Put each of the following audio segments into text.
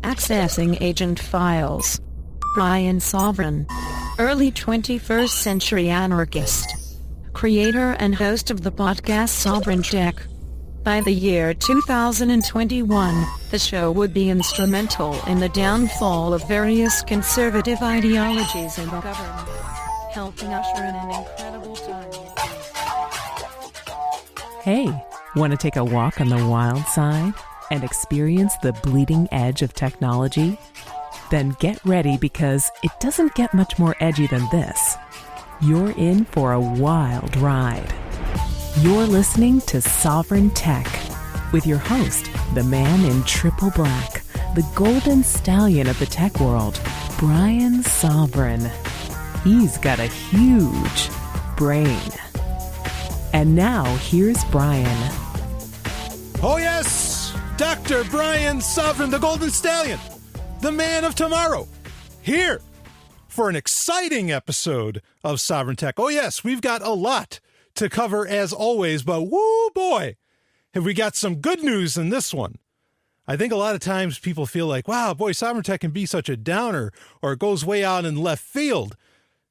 Accessing agent files. Brian Sovryn. Early 21st century anarchist. Creator and host of the podcast Sovereign Tech. By the year 2021, the show would be instrumental in the downfall of various conservative ideologies in the government, helping usher in an incredible time. Hey, want to take a walk on the wild side and experience the bleeding edge of technology? Then get ready, because it doesn't get much more edgy than this. You're in for a wild ride. You're listening to Sovereign Tech with your host, the man in triple black, the golden stallion of the tech world, Brian Sovryn. He's got a huge brain. And now here's Brian. Oh yes, Dr. Brian Sovryn, the golden stallion, the man of tomorrow, here for an exciting episode of Sovereign Tech. Oh yes, we've got a lot to cover as always, but woo boy, have we got some good news in this one. I think a lot of times people feel like, wow, boy, Sovereign Tech can be such a downer, or it goes way out in left field.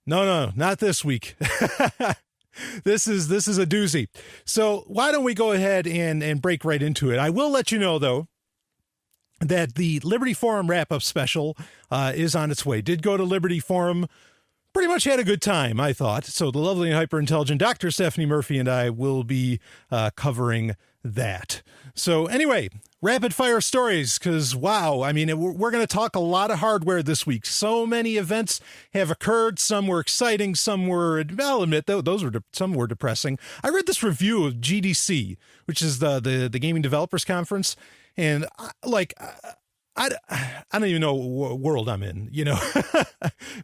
No, not this week. This is a doozy. So why don't we go ahead and break right into it. I will let you know, though, that the Liberty Forum wrap-up special is on its way. Did go to Liberty Forum. Pretty much had a good time, I thought. So the lovely and hyper-intelligent Dr. Stephanie Murphy and I will be covering that. So anyway, rapid-fire stories, because, wow, I mean, we're going to talk a lot of hardware this week. So many events have occurred. Some were exciting. Some were, I'll admit, some were depressing. I read this review of GDC, which is the Gaming Developers Conference, and I don't even know what world I'm in, you know.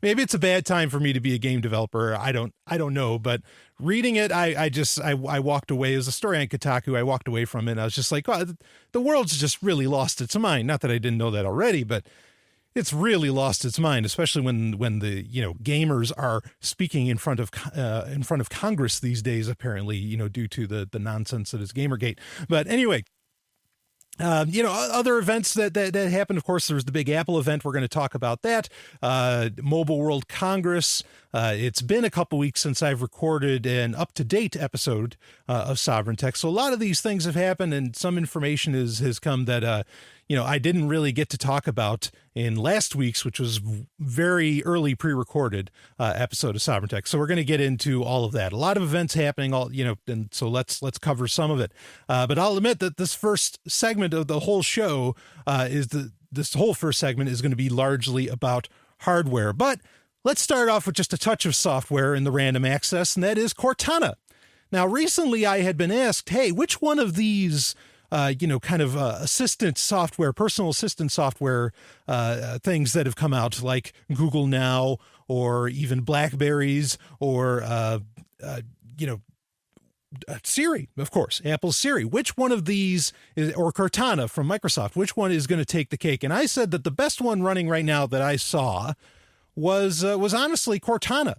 Maybe it's a bad time for me to be a game developer. I don't know, but reading it, I walked away. It was a story on Kotaku. I walked away from it. And I was just like, oh, the world's just really lost its mind. Not that I didn't know that already, but it's really lost its mind, especially when the, you know, gamers are speaking in front of Congress these days, apparently, you know, due to the nonsense that is Gamergate. But anyway, you know, other events that happened, of course, there was the big Apple event. We're going to talk about that. Mobile World Congress. It's been a couple weeks since I've recorded an up-to-date episode of Sovereign Tech. So a lot of these things have happened, and some information has come that, you know, I didn't really get to talk about in last week's, which was very early pre-recorded episode of Sovereign Tech. So we're going to get into all of that. A lot of events happening, all, you know, and so let's cover some of it. But I'll admit that this first segment of the whole show this whole first segment is going to be largely about hardware. But let's start off with just a touch of software in the random access, and that is Cortana. Now, recently I had been asked, hey, which one of these you know, kind of assistant software, personal assistant software things that have come out, like Google Now, or even Blackberries, or, you know, Siri, of course, Apple's Siri. Which one of these is, or Cortana from Microsoft, which one is going to take the cake? And I said that the best one running right now that I saw was honestly Cortana.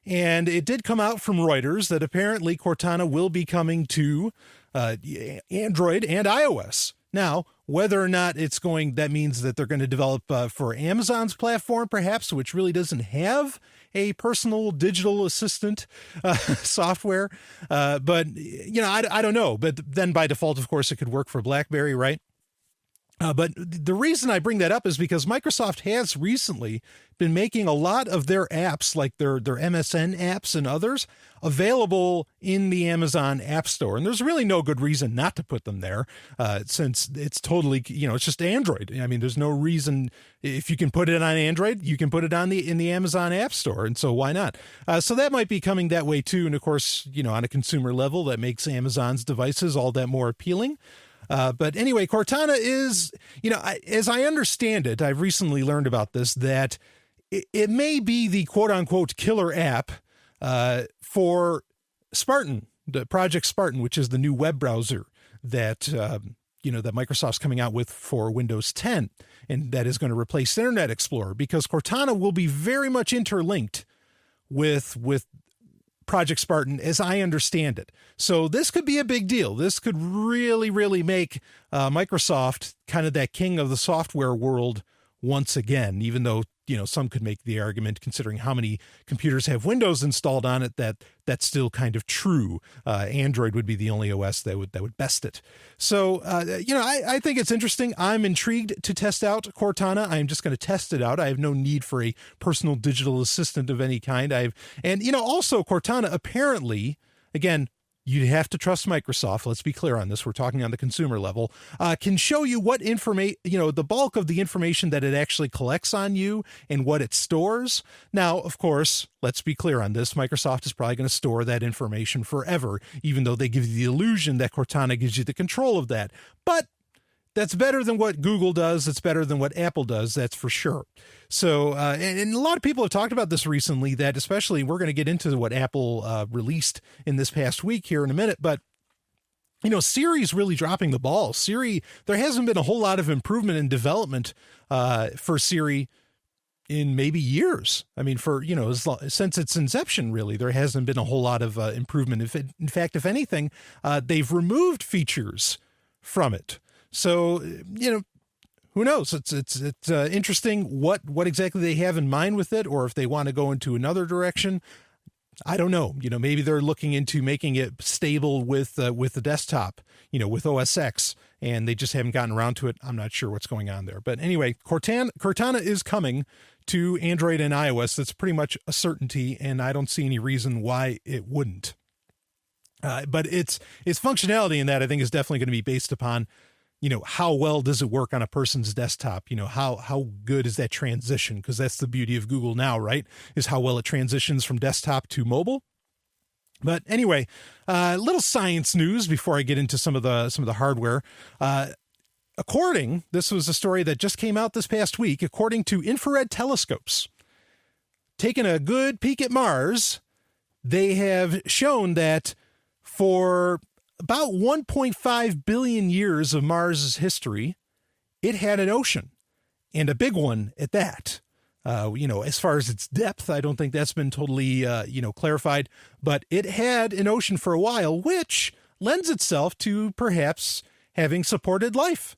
And it did come out from Reuters that apparently Cortana will be coming to Android and iOS. Now, whether or not that means that they're going to develop for Amazon's platform, perhaps, which really doesn't have a personal digital assistant software. But, you know, I don't know. But then by default, of course, it could work for BlackBerry, right? But the reason I bring that up is because Microsoft has recently been making a lot of their apps, like their MSN apps and others, available in the Amazon App Store. And there's really no good reason not to put them there, since it's totally, you know, it's just Android. I mean, there's no reason. If you can put it on Android, you can put it in the Amazon App Store. And so why not? So that might be coming that way too. And of course, you know, on a consumer level, that makes Amazon's devices all that more appealing. But anyway, Cortana is, you know, as I understand it, I've recently learned about this, that it may be the quote unquote killer app for Spartan, the Project Spartan, which is the new web browser that, you know, that Microsoft's coming out with for Windows 10. And that is going to replace Internet Explorer, because Cortana will be very much interlinked with Project Spartan, as I understand it. So this could be a big deal. This could really, really make Microsoft kind of that king of the software world once again, even though, some could make the argument, considering how many computers have Windows installed on it, that that's still kind of true. Android would be the only OS that would best it. So, I think it's interesting. I'm intrigued to test out Cortana. I'm just going to test it out. I have no need for a personal digital assistant of any kind. Also Cortana apparently, again, you have to trust Microsoft. Let's be clear on this. We're talking on the consumer level. Can show you what information, the bulk of the information that it actually collects on you and what it stores. Now, of course, let's be clear on this. Microsoft is probably going to store that information forever, even though they give you the illusion that Cortana gives you the control of that. But that's better than what Google does. It's better than what Apple does. That's for sure. So, and a lot of people have talked about this recently, that especially we're going to get into what Apple released in this past week here in a minute. But, Siri's really dropping the ball. Siri, there hasn't been a whole lot of improvement in development for Siri in maybe years. I mean, since its inception, really, there hasn't been a whole lot of improvement. In fact, if anything, they've removed features from it. So, who knows? It's interesting what exactly they have in mind with it, or if they want to go into another direction. I don't know. Maybe they're looking into making it stable with the desktop, with OS X, and they just haven't gotten around to it. I'm not sure what's going on there. But anyway, Cortana is coming to Android and iOS. That's pretty much a certainty, and I don't see any reason why it wouldn't. But its functionality in that, I think, is definitely going to be based upon how well does it work on a person's desktop? How good is that transition? Because that's the beauty of Google now, right? Is how well it transitions from desktop to mobile. But anyway, little science news before I get into some of the hardware. This was a story that just came out this past week, according to infrared telescopes, taking a good peek at Mars, they have shown that for about 1.5 billion years of Mars' history, it had an ocean, and a big one at that. As far as its depth, I don't think that's been totally, clarified, but it had an ocean for a while, which lends itself to perhaps having supported life,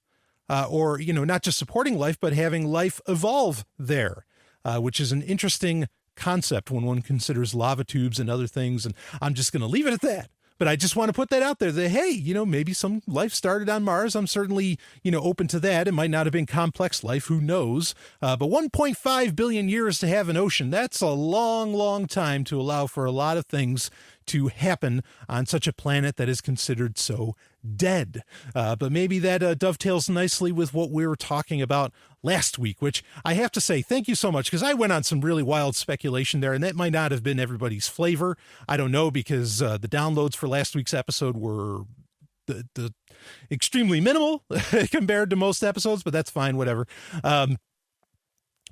or not just supporting life, but having life evolve there, which is an interesting concept when one considers lava tubes and other things. And I'm just going to leave it at that. But I just want to put that out there that, hey, maybe some life started on Mars. I'm certainly, open to that. It might not have been complex life. Who knows? But 1.5 billion years to have an ocean, that's a long, long time to allow for a lot of things to happen on such a planet that is considered so dead. But maybe that dovetails nicely with what we were talking about last week, which I have to say, thank you so much, because I went on some really wild speculation there, and that might not have been everybody's flavor. I don't know, because the downloads for last week's episode were the extremely minimal compared to most episodes, but that's fine, whatever.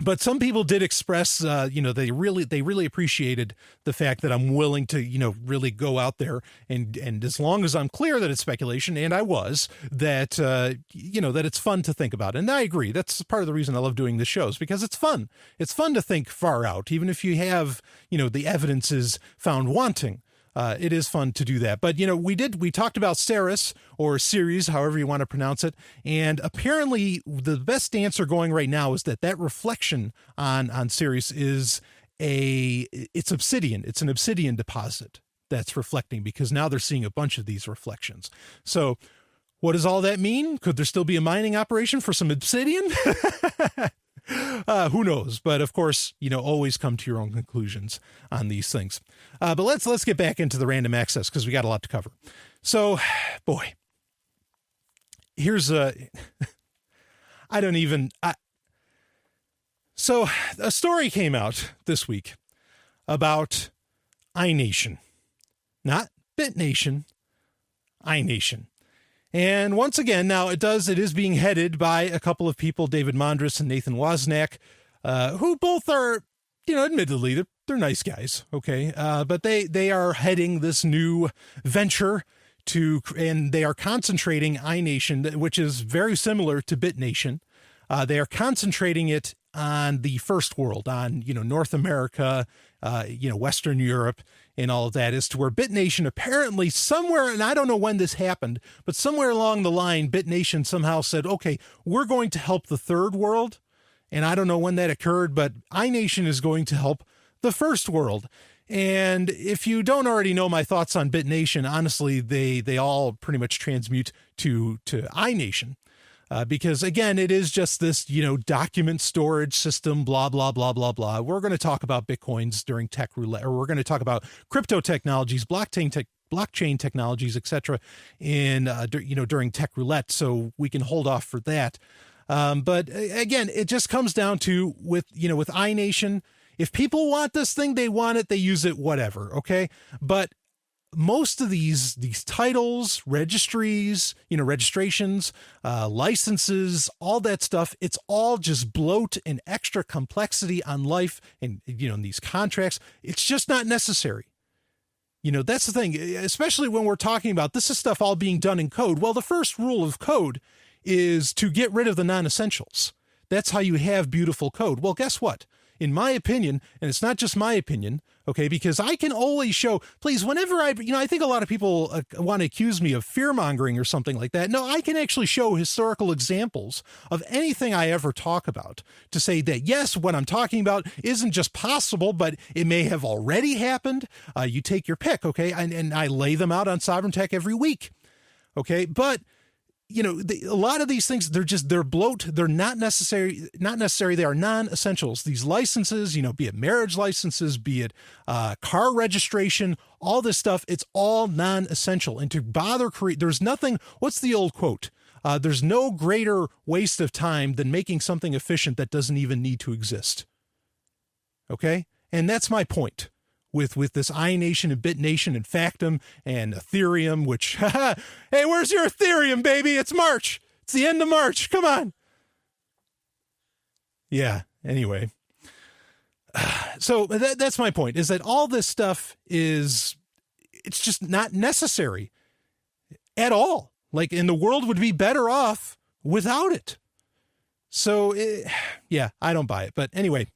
But some people did express, they really appreciated the fact that I'm willing to, really go out there and as long as I'm clear that it's speculation, and I was, that, that it's fun to think about. And I agree. That's part of the reason I love doing the shows, because it's fun. It's fun to think far out, even if you have, the evidence is found wanting. It is fun to do that. But, we talked about Ceres, or Ceres, however you want to pronounce it. And apparently the best answer going right now is that reflection on Ceres is it's obsidian. It's an obsidian deposit that's reflecting, because now they're seeing a bunch of these reflections. So what does all that mean? Could there still be a mining operation for some obsidian? Who knows? But of course, always come to your own conclusions on these things. But let's get back into the random access, because we got a lot to cover. So, boy, here's So a story came out this week about iNation, not BitNation, iNation. And once again, now it is being headed by a couple of people, David Mondris and Nathan Wozniak, who both are, admittedly, they're nice guys. Okay. But they are heading this new venture and they are concentrating iNation, which is very similar to BitNation. They are concentrating it on the first world, on, North America, Western Europe and all of that, as to where BitNation apparently somewhere, and I don't know when this happened, but somewhere along the line, BitNation somehow said, okay, we're going to help the third world. And I don't know when that occurred, but iNation is going to help the first world. And if you don't already know my thoughts on BitNation, honestly, they all pretty much transmute to iNation. Because again, it is just this, document storage system, blah, blah, blah, blah, blah. We're going to talk about Bitcoins during Tech Roulette, or we're going to talk about crypto technologies, blockchain technologies, etc. during Tech Roulette. So we can hold off for that. But again, it just comes down to with iNation, if people want this thing, they want it, they use it, whatever. Okay. But most of these titles, registries, registrations, licenses, all that stuff, it's all just bloat and extra complexity on life and, in these contracts. It's just not necessary. That's the thing, especially when we're talking about this is stuff all being done in code. Well, the first rule of code is to get rid of the non-essentials. That's how you have beautiful code. Well, guess what? In my opinion, and it's not just my opinion, okay, because I can always show, please, whenever I think a lot of people want to accuse me of fear-mongering or something like that. No, I can actually show historical examples of anything I ever talk about to say that, yes, what I'm talking about isn't just possible, but it may have already happened. You take your pick, okay, and I lay them out on Sovryn Tech every week, okay, but a lot of these things, they're bloat. They're not necessary. They are non-essentials. These licenses, be it marriage licenses, be it car registration, all this stuff, it's all non-essential. And to bother there's nothing, what's the old quote? There's no greater waste of time than making something efficient that doesn't even need to exist. Okay? And that's my point. With this iNation and BitNation and Factom and Ethereum, which, hey, where's your Ethereum, baby? It's March. It's the end of March. Come on. Yeah, anyway. So that's my point, is that all this stuff it's just not necessary at all. Like, and the world would be better off without it. So, I don't buy it. But anyway,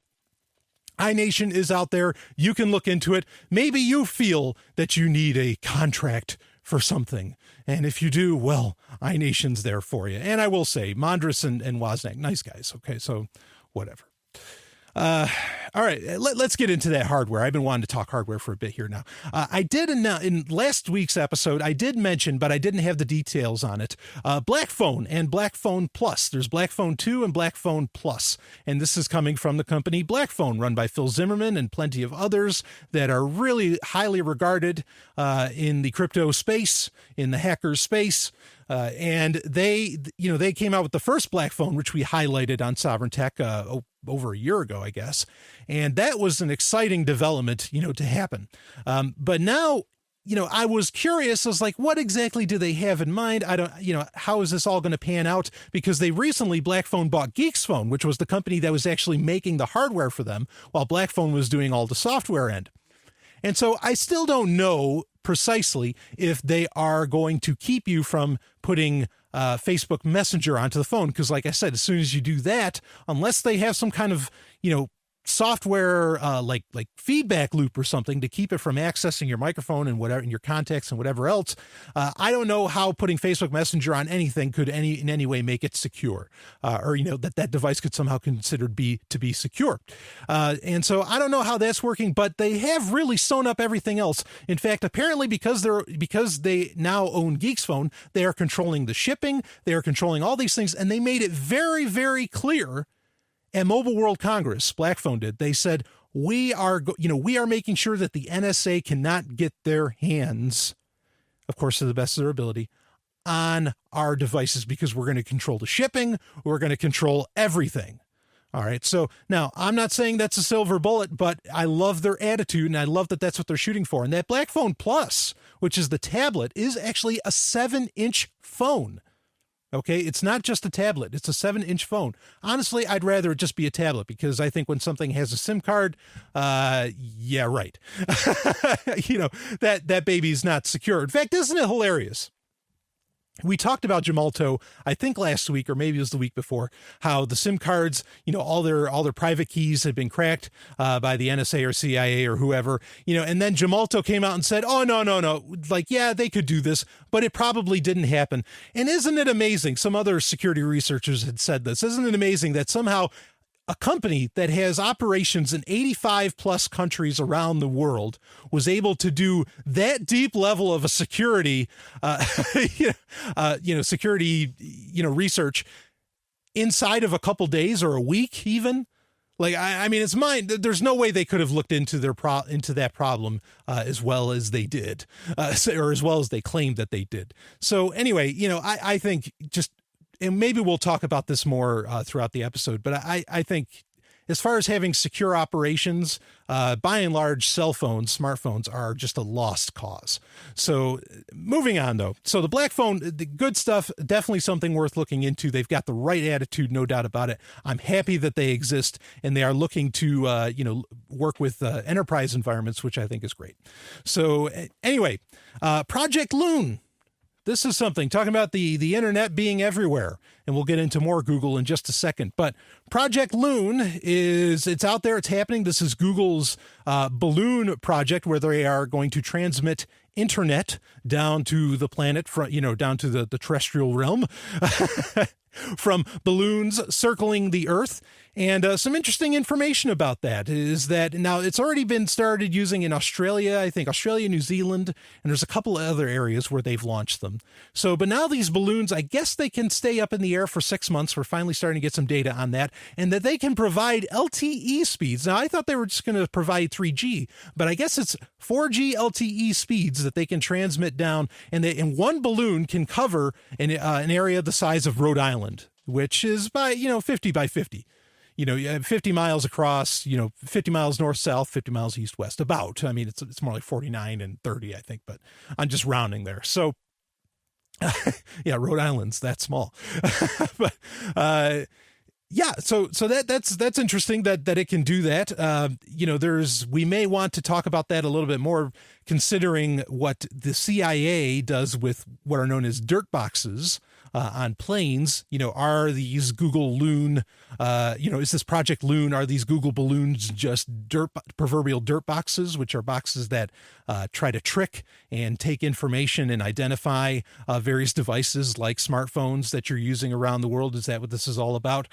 iNation is out there. You can look into it. Maybe you feel that you need a contract for something. And if you do, well, iNation's there for you. And I will say, Mondris and Wozniak, nice guys. Okay, so whatever. All right, let's get into that hardware. I've been wanting to talk hardware for a bit here now. I did in last week's episode, I did mention, but I didn't have the details on it, Blackphone and Blackphone Plus. There's Blackphone 2 and Blackphone Plus, and this is coming from the company Blackphone, run by Phil Zimmerman and plenty of others that are really highly regarded in the crypto space, in the hacker space. And they came out with the first Blackphone, which we highlighted on Sovryn Tech over a year ago, I guess. And that was an exciting development, to happen. But now, I was curious. I was like, what exactly do they have in mind? I don't, how is this all going to pan out? Because they recently, Blackphone bought Geeksphone, which was the company that was actually making the hardware for them, while Blackphone was doing all the software end. And so I still don't know precisely if they are going to keep you from putting Facebook Messenger onto the phone. Because like I said, as soon as you do that, unless they have some kind of, software like feedback loop or something to keep it from accessing your microphone and whatever, and your contacts and whatever else, I don't know how putting Facebook Messenger on anything could in any way make it secure, or that device could somehow considered to be secure. And so I don't know how that's working, but they have really sewn up everything else. In fact, apparently because they now own Geeksphone, they are controlling the shipping, they are controlling all these things, and they made it very, very clear. At Mobile World Congress, Blackphone did. They said, we are making sure that the NSA cannot get their hands, of course, to the best of their ability, on our devices, because we're going to control the shipping. We're going to control everything. All right. So now I'm not saying that's a silver bullet, but I love their attitude, and I love that that's what they're shooting for. And that Blackphone Plus, which is the tablet, is actually a 7-inch phone. Okay, it's not just a tablet. It's a 7-inch phone. Honestly, I'd rather it just be a tablet, because I think when something has a SIM card, yeah, right. That baby's not secure. In fact, isn't it hilarious We talked about Gemalto, I think last week, or maybe it was the week before, how the SIM cards, all their private keys had been cracked by the NSA or CIA or whoever, and then Gemalto came out and said, oh, no. Like, yeah, they could do this, but it probably didn't happen. And isn't it amazing? Some other security researchers had said this. Isn't it amazing that somehow a company that has operations in 85 plus countries around the world was able to do that deep level of a security, security, research inside of a couple days or a week even? Like, I mean, it's mine. There's no way they could have looked into into that problem as well as they did, or as well as they claimed that they did. So anyway, I think just, and maybe we'll talk about this more throughout the episode, but I think as far as having secure operations, by and large, smartphones are just a lost cause. So moving on, though. So the Blackphone, the good stuff, definitely something worth looking into. They've got the right attitude, no doubt about it. I'm happy that they exist, and they are looking to, work with enterprise environments, which I think is great. So anyway, Project Loon. This is something, talking about the internet being everywhere, and we'll get into more Google in just a second. But Project Loon it's out there, it's happening. This is Google's balloon project where they are going to transmit internet down to the planet, down to the terrestrial realm from balloons circling the Earth. And some interesting information about that is that now it's already been started using in Australia, I think Australia, New Zealand, and there's a couple of other areas where they've launched them. So, but now these balloons, I guess they can stay up in the air for 6 months. We're finally starting to get some data on that, and that they can provide LTE speeds. Now, I thought they were just going to provide 3G, but I guess it's 4G LTE speeds that they can transmit down, and one balloon can cover an area the size of Rhode Island, which is by 50 by 50. 50 miles across, 50 miles north-south, 50 miles east-west, about. I mean, it's more like 49 and 30, I think, but I'm just rounding there. So, yeah, Rhode Island's that small. But, so that's interesting that it can do that. We may want to talk about that a little bit more, considering what the CIA does with what are known as dirt boxes on planes. Are these Google Loon, is this Project Loon, are these Google balloons just proverbial dirt boxes, which are boxes that try to trick and take information and identify various devices like smartphones that you're using around the world? Is that what this is all about?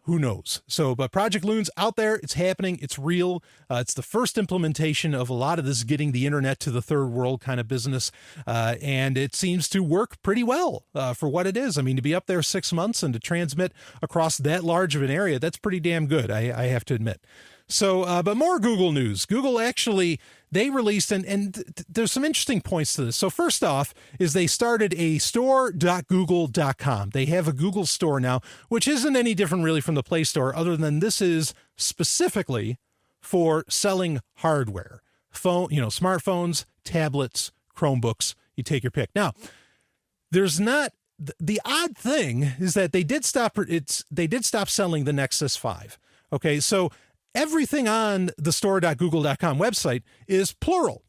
Who knows? So, but Project Loon's out there. It's happening. It's real. It's the first implementation of a lot of this getting the internet to the third world kind of business. And it seems to work pretty well for what it is. I mean, to be up there 6 months and to transmit across that large of an area, that's pretty damn good, I have to admit. So, but more Google news. Google actually, they released, and there's some interesting points to this. So first off is they started a store.google.com. They have a Google store now, which isn't any different really from the Play Store, other than this is specifically for selling hardware. Smartphones, tablets, Chromebooks, you take your pick. Now, there's not, the odd thing is that they did stop selling the Nexus 5. Okay, so everything on the store.google.com website is plural.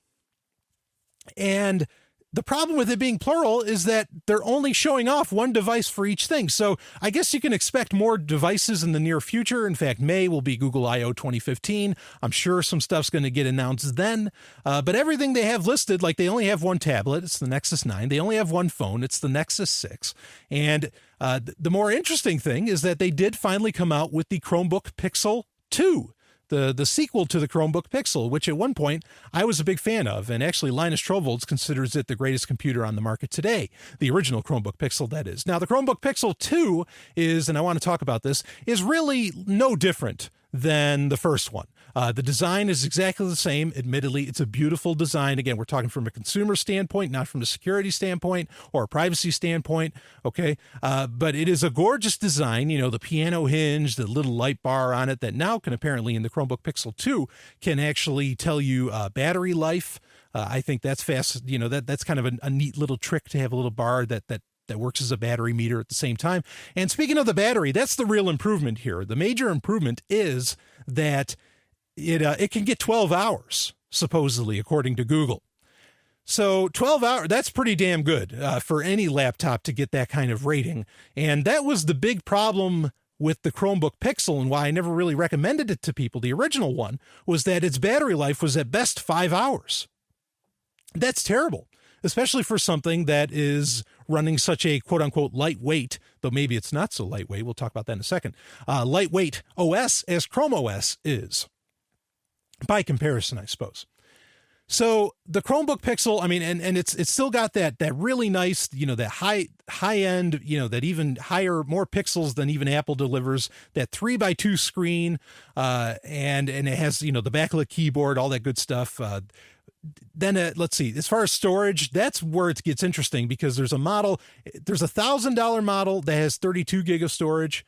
And the problem with it being plural is that they're only showing off one device for each thing. So I guess you can expect more devices in the near future. In fact, May will be Google I/O 2015. I'm sure some stuff's going to get announced then. But everything they have listed, like they only have one tablet, it's the Nexus 9. They only have one phone, it's the Nexus 6. And the more interesting thing is that they did finally come out with the Chromebook Pixel 2. The sequel to the Chromebook Pixel, which at one point I was a big fan of, and actually Linus Torvalds considers it the greatest computer on the market today, the original Chromebook Pixel, that is. Now, the Chromebook Pixel 2 is, and I want to talk about this, is really no different than the first one. The design is exactly the same. Admittedly, it's a beautiful design. Again, we're talking from a consumer standpoint, not from a security standpoint or a privacy standpoint. Okay. But it is a gorgeous design. The piano hinge, the little light bar on it that now can apparently in the Chromebook Pixel 2 can actually tell you battery life. I think that's fast. That's kind of a neat little trick to have a little bar that works as a battery meter at the same time. And speaking of the battery, that's the real improvement here. The major improvement is that it can get 12 hours, supposedly, according to Google. So 12 hours, that's pretty damn good for any laptop to get that kind of rating. And that was the big problem with the Chromebook Pixel, and why I never really recommended it to people. The original one was that its battery life was at best 5 hours. That's terrible, especially for something that is running such a quote-unquote lightweight, though maybe it's not so lightweight, we'll talk about that in a second, lightweight OS as Chrome OS is, by comparison, I suppose. So the Chromebook Pixel, I mean, and it's still got that really nice, that high end, that even higher, more pixels than even Apple delivers, that 3x2 screen, and it has, the backlit keyboard, all that good stuff. Then let's see, as far as storage, that's where it gets interesting, because there's a $1,000 model that has 32 gig of storage,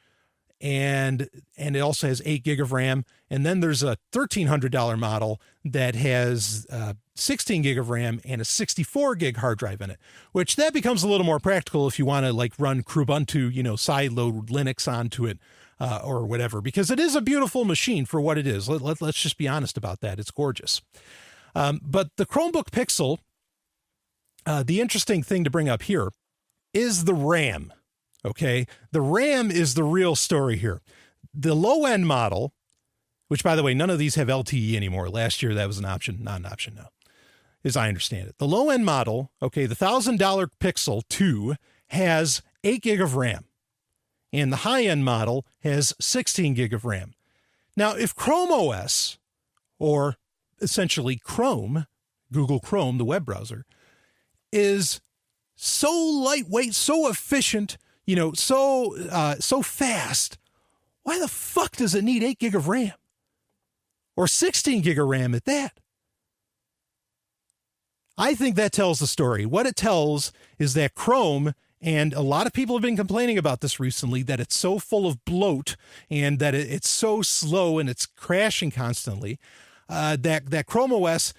and it also has 8 gig of RAM. And then there's a $1,300 model that has 16 gig of RAM and a 64 gig hard drive in it, which that becomes a little more practical if you want to like run Ubuntu, sideload Linux onto it, or whatever, because it is a beautiful machine for what it is. Let's just be honest about that. It's gorgeous. But the Chromebook Pixel, the interesting thing to bring up here is the RAM. Okay, the RAM is the real story here. The low-end model, which, by the way, none of these have LTE anymore. Last year, that was an option, not an option now, as I understand it. The low-end model, okay, the $1,000 Pixel 2 has 8 gig of RAM, and the high-end model has 16 gig of RAM. Now, if Chrome OS, or essentially Chrome, Google Chrome, the web browser, is so lightweight, so efficient, so fast, why the fuck does it need 8 gig of RAM? Or 16 gig of RAM at that? I think that tells the story. What it tells is that Chrome, and a lot of people have been complaining about this recently, that it's so full of bloat and that it's so slow and it's crashing constantly, that Chrome OS,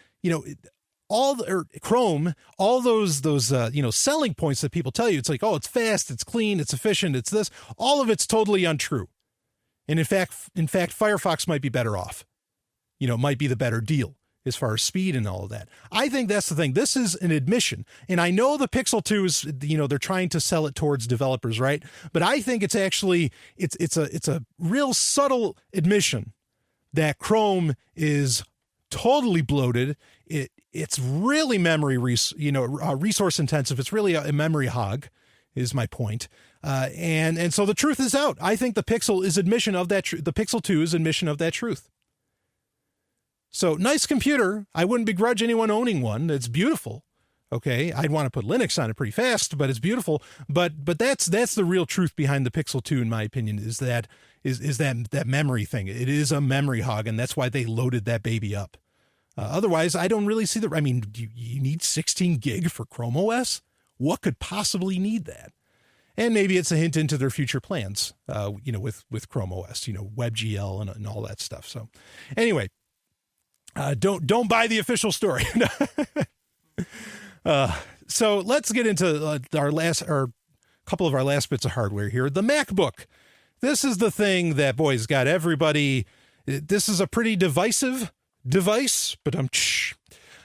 Chrome, all those selling points that people tell you, it's like, oh, it's fast, it's clean, it's efficient, it's this, all of it's totally untrue. And in fact, Firefox might be better off. Might be the better deal as far as speed and all of that. I think that's the thing. This is an admission. And I know the Pixel 2 is, they're trying to sell it towards developers, right? But I think it's actually, it's a real subtle admission that Chrome is totally bloated. It's really resource intensive. It's really a memory hog, is my point. And so the truth is out. I think the Pixel is admission of that. The Pixel 2 is admission of that truth. So nice computer. I wouldn't begrudge anyone owning one. It's beautiful. Okay, I'd want to put Linux on it pretty fast, but it's beautiful. But that's the real truth behind the Pixel 2, in my opinion, is that memory thing. It is a memory hog, and that's why they loaded that baby up. Otherwise, I don't really see you need 16 gig for Chrome OS? What could possibly need that? And maybe it's a hint into their future plans, with Chrome OS, WebGL and all that stuff. So anyway, don't buy the official story. So let's get into our couple of our last bits of hardware here. The MacBook. This is the thing that, boys, got everybody. This is a pretty divisive device, but the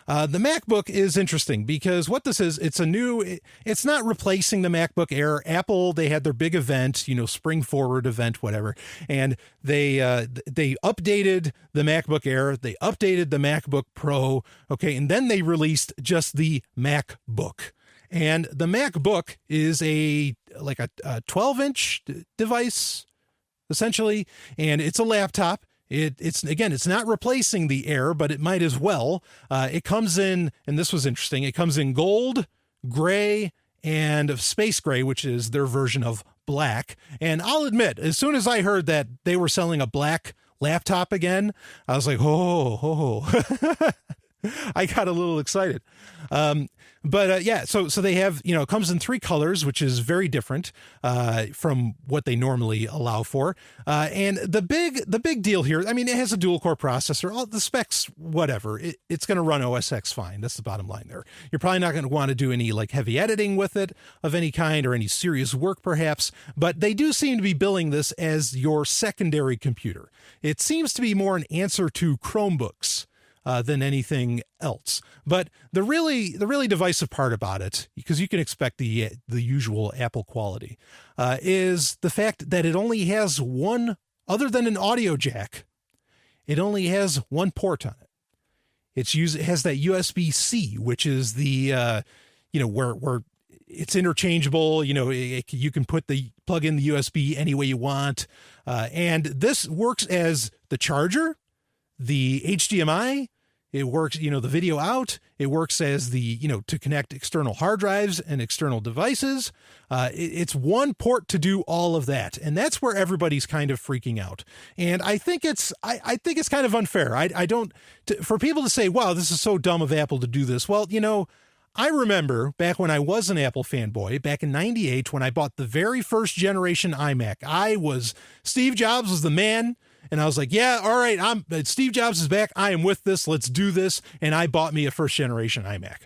MacBook is interesting because what this is, it's not replacing the MacBook Air. Apple, they had their big event, spring forward event, whatever. And they updated the MacBook Air. They updated the MacBook Pro. Okay. And then they released just the MacBook. And the MacBook is a 12-inch device, essentially. And it's a laptop. It's not replacing the Air, but it might as well. It comes in, and this was interesting, it comes in gold, gray, and space gray, which is their version of black. And I'll admit, as soon as I heard that they were selling a black laptop again, I was like, oh. I got a little excited. So they have, it comes in 3 colors, which is very different from what they normally allow for. And the big deal here, it has a dual core processor, all the specs, whatever. It's going to run OS X fine. That's the bottom line there. You're probably not going to want to do any heavy editing with it of any kind or any serious work perhaps, but they do seem to be billing this as your secondary computer. It seems to be more an answer to Chromebooks. than anything else. But the really divisive part about it, because you can expect the usual Apple quality, is the fact that it only has one, other than an audio jack, it only has one port on it. It has that USB-C, which is the where it's interchangeable. You can plug in the USB any way you want, and this works as the charger, the HDMI. It works, the video out. It works as to connect external hard drives and external devices. It's one port to do all of that. And that's where everybody's kind of freaking out. And I think it's kind of unfair. For people to say, wow, this is so dumb of Apple to do this. Well, I remember back when I was an Apple fanboy, back in 98, when I bought the very first generation iMac, Steve Jobs was the man. And I was like, yeah, all right, Steve Jobs is back. I am with this. Let's do this. And I bought me a first generation iMac.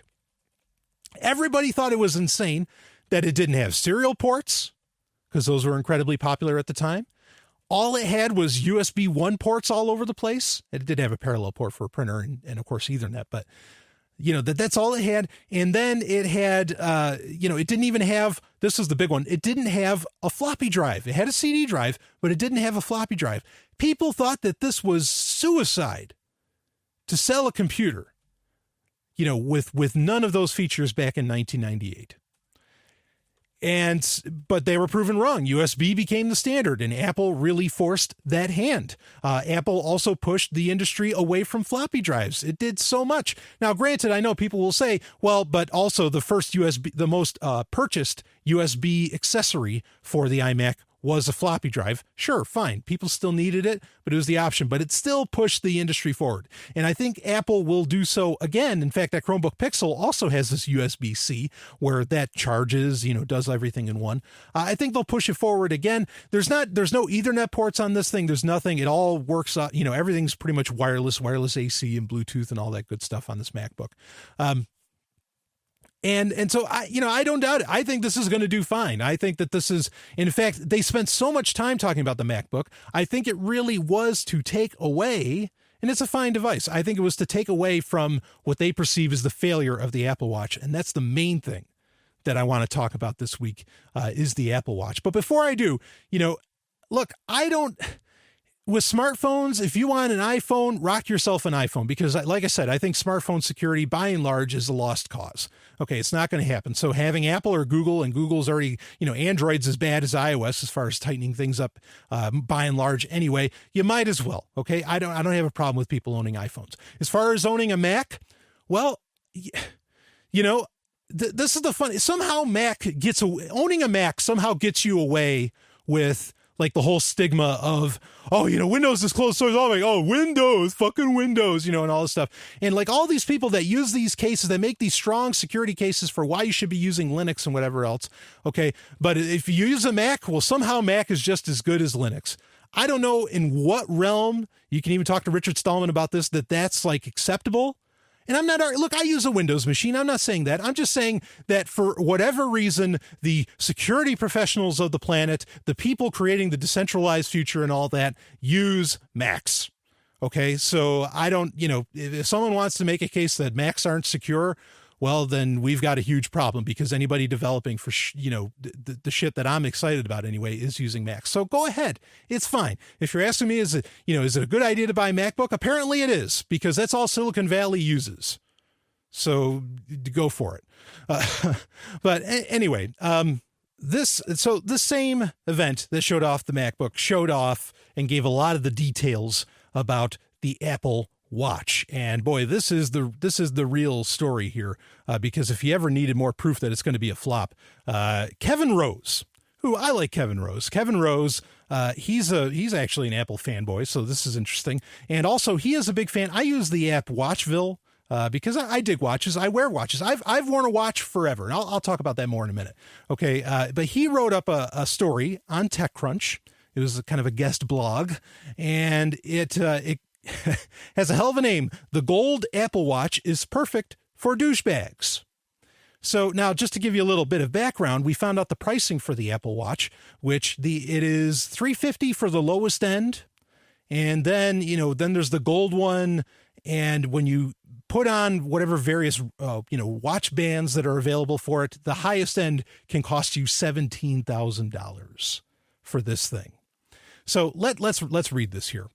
Everybody thought it was insane that it didn't have serial ports, because those were incredibly popular at the time. All it had was USB 1 ports all over the place. It did have a parallel port for a printer and of course, Ethernet, but that's all it had. And then it had, it didn't even have, this was the big one. It didn't have a floppy drive. It had a CD drive, but it didn't have a floppy drive. People thought that this was suicide to sell a computer, with none of those features back in 1998. But they were proven wrong. USB became the standard, and Apple really forced that hand. Apple also pushed the industry away from floppy drives. It did so much. Now, granted, I know people will say, well, but also the most purchased USB accessory for the iMac was a floppy drive. Sure, fine. People still needed it, but it was the option. But it still pushed the industry forward. And I think Apple will do so again. In fact, that Chromebook Pixel also has this USB-C where that charges, does everything in one. I think they'll push it forward again. There's no Ethernet ports on this thing. There's nothing. It all works out. Everything's pretty much wireless AC and Bluetooth and all that good stuff on this MacBook. And so I don't doubt it. I think this is going to do fine. I think that this is, in fact, they spent so much time talking about the MacBook. I think it really was to take away, and it's a fine device. I think it was to take away from what they perceive as the failure of the Apple Watch. And that's the main thing that I want to talk about this week, is the Apple Watch. But before I do, look, with smartphones, if you want an iPhone, rock yourself an iPhone, because like I said, I think smartphone security by and large is a lost cause. Okay, it's not going to happen. So having Apple or Google, and Google's already, Android's as bad as iOS as far as tightening things up by and large anyway, you might as well. Okay, I don't have a problem with people owning iPhones. As far as owning a Mac, well, this is the fun. Somehow owning a Mac somehow gets you away with like the whole stigma of, Windows is closed source. Windows, fucking Windows, and all this stuff. And like all these people that use these cases, that make these strong security cases for why you should be using Linux and whatever else. Okay. But if you use a Mac, well, somehow Mac is just as good as Linux. I don't know in what realm, you can even talk to Richard Stallman about this, that's like acceptable. And I use a Windows machine. I'm not saying that. I'm just saying that for whatever reason, the security professionals of the planet, the people creating the decentralized future and all that, use Macs. Okay. So I don't, if someone wants to make a case that Macs aren't secure, well, then we've got a huge problem, because anybody developing for, the shit that I'm excited about anyway is using Macs. So go ahead. It's fine. If you're asking me, is it a good idea to buy a MacBook? Apparently it is, because that's all Silicon Valley uses. So go for it. But anyway, this same event that showed off the MacBook showed off and gave a lot of the details about the Apple Watch. And boy, this is the real story here, because if you ever needed more proof that it's going to be a flop, Kevin Rose, who I like Kevin Rose, he's actually an Apple fanboy, so this is interesting. And also he is a big fan. I use the app Watchville, because I dig watches. I wear watches. I've worn a watch forever, and I'll talk about that more in a minute. Okay. But he wrote up a story on TechCrunch. It was kind of a guest blog, and it has a hell of a name. The gold Apple Watch is perfect for douchebags. So now, just to give you a little bit of background, we found out the pricing for the Apple Watch, which it is $350 for the lowest end, And then, then there's the gold one. And when you put on whatever various, watch bands that are available for it, the highest end can cost you $17,000 for this thing. So let's read this here.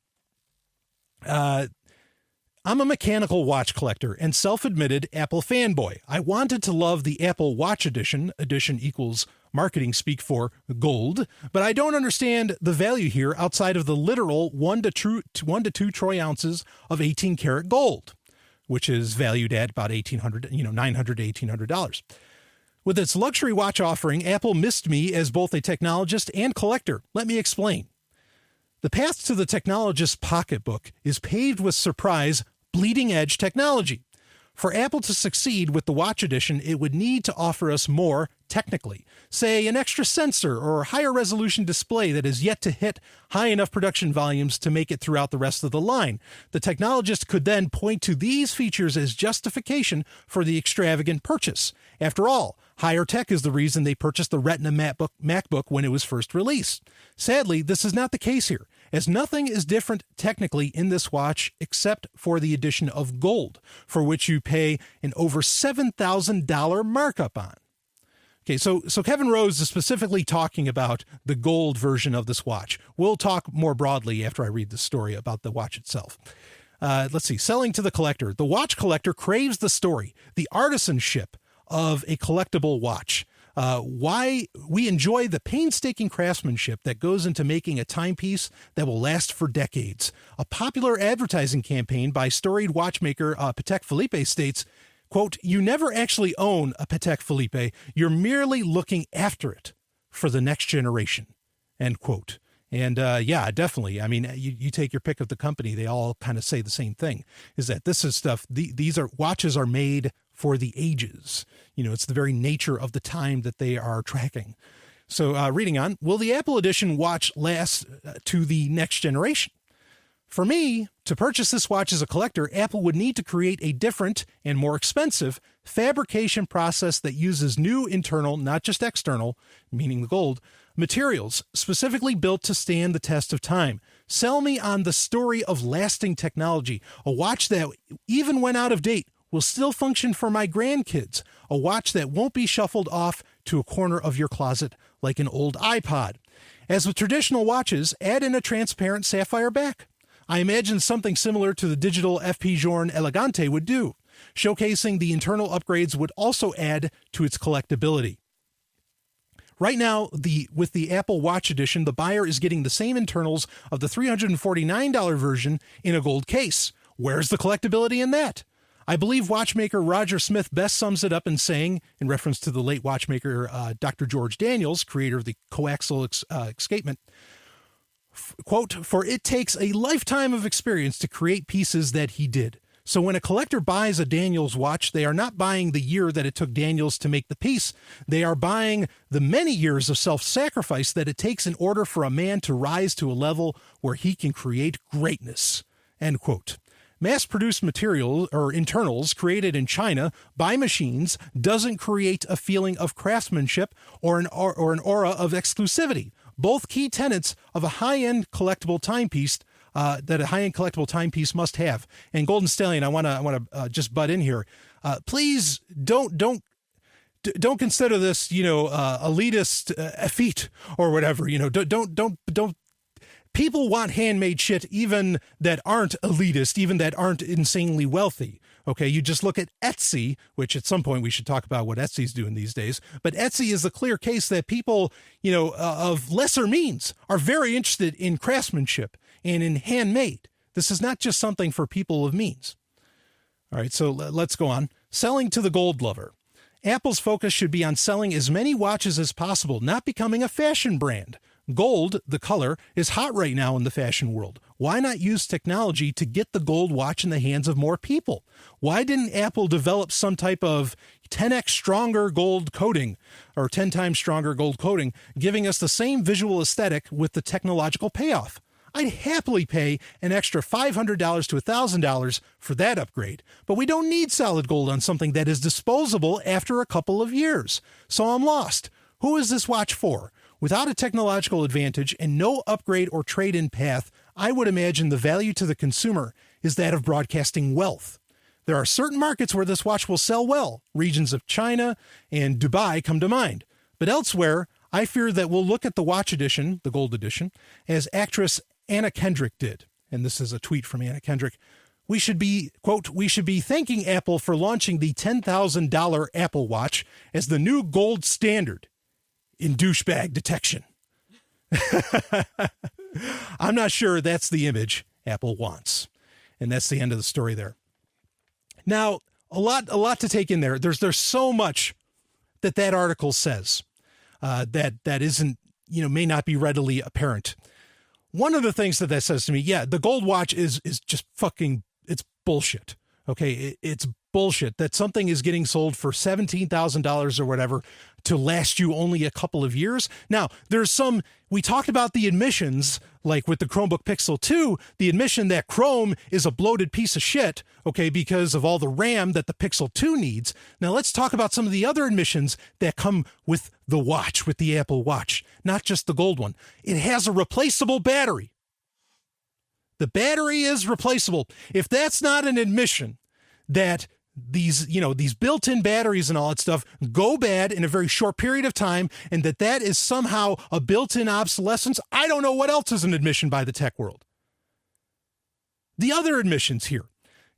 I'm a mechanical watch collector and self-admitted Apple fanboy. I wanted to love the Apple Watch edition equals marketing speak for gold, but I don't understand the value here outside of the literal 1 to 2 troy ounces of 18 karat gold, which is valued at about $900 to $1,800. With its luxury watch offering, Apple missed me as both a technologist and collector. Let me explain. The path to the technologist's pocketbook is paved with surprise, bleeding-edge technology. For Apple to succeed with the watch edition, it would need to offer us more technically. Say, an extra sensor or higher resolution display that is yet to hit high enough production volumes to make it throughout the rest of the line. The technologist could then point to these features as justification for the extravagant purchase. After all, higher tech is the reason they purchased the Retina MacBook when it was first released. Sadly, this is not the case here, as nothing is different technically in this watch except for the addition of gold, for which you pay an over $7,000 markup on. Okay, so Kevin Rose is specifically talking about the gold version of this watch. We'll talk more broadly after I read the story about the watch itself. Let's see, selling to the collector. The watch collector craves the story, the artisanship of a collectible watch. Why we enjoy the painstaking craftsmanship that goes into making a timepiece that will last for decades. A popular advertising campaign by storied watchmaker Patek Philippe states, quote, "You never actually own a Patek Philippe. You're merely looking after it for the next generation," end quote. And yeah, definitely. I mean, you take your pick of the company, they all kind of say the same thing, is that this is stuff, these are watches are made for the ages. It's the very nature of the time that they are tracking. So reading on, will the Apple Edition watch last to the next generation? For me, to purchase this watch as a collector, Apple would need to create a different and more expensive fabrication process that uses new internal, not just external, meaning the gold, materials specifically built to stand the test of time. Sell me on the story of lasting technology, a watch that, even when out of date, will still function for my grandkids, a watch that won't be shuffled off to a corner of your closet like an old iPod. As with traditional watches, add in a transparent sapphire back. I imagine something similar to the digital FP Journe Elegante would do. Showcasing the internal upgrades would also add to its collectability. Right now, with the Apple Watch Edition, the buyer is getting the same internals of the $349 version in a gold case. Where's the collectability in that? I believe watchmaker Roger Smith best sums it up in saying, in reference to the late watchmaker Dr. George Daniels, creator of the coaxial escapement, quote, "For it takes a lifetime of experience to create pieces that he did. So when a collector buys a Daniels watch, they are not buying the year that it took Daniels to make the piece. They are buying the many years of self-sacrifice that it takes in order for a man to rise to a level where he can create greatness," end quote. Mass-produced material or internals created in China by machines doesn't create a feeling of craftsmanship or an aura of exclusivity. Both key tenets of a high-end collectible timepiece that a high-end collectible timepiece must have. And Golden Stallion, I want to just butt in here. Please don't consider this, elitist effete or whatever. Don't. People want handmade shit, even that aren't elitist, even that aren't insanely wealthy. Okay, you just look at Etsy, which at some point we should talk about what Etsy's doing these days. But Etsy is a clear case that people, of lesser means are very interested in craftsmanship and in handmade. This is not just something for people of means. All right, so let's go on. Selling to the gold lover. Apple's focus should be on selling as many watches as possible, not becoming a fashion brand. Gold, the color, is hot right now in the fashion world. Why not use technology to get the gold watch in the hands of more people? Why didn't Apple develop some type of 10x stronger gold coating or 10 times stronger gold coating, giving us the same visual aesthetic with the technological payoff? I'd happily pay an extra $500 to $1,000 for that upgrade, but we don't need solid gold on something that is disposable after a couple of years. So I'm lost. Who is this watch for? Without a technological advantage and no upgrade or trade-in path, I would imagine the value to the consumer is that of broadcasting wealth. There are certain markets where this watch will sell well. Regions of China and Dubai come to mind. But elsewhere, I fear that we'll look at the watch edition, the gold edition, as actress Anna Kendrick did. And this is a tweet from Anna Kendrick. We should be, quote, we should be thanking Apple for launching the $10,000 Apple Watch as the new gold standard in douchebag detection. I'm not sure that's the image Apple wants. And that's the end of the story there. Now, a lot to take in there. There's so much that article says that isn't, may not be readily apparent. One of the things that says to me, yeah, the gold watch is just fucking, it's bullshit. Okay, it's bullshit that something is getting sold for $17,000 or whatever to last you only a couple of years. Now, we talked about the admissions, like with the Chromebook Pixel 2, the admission that Chrome is a bloated piece of shit, okay, because of all the RAM that the Pixel 2 needs. Now, let's talk about some of the other admissions that come with the watch, with the Apple Watch, not just the gold one. It has a replaceable battery. The battery is replaceable. If that's not an admission that these built-in batteries and all that stuff go bad in a very short period of time, and that is somehow a built-in obsolescence, I don't know what else is an admission by the tech world. The other admissions here.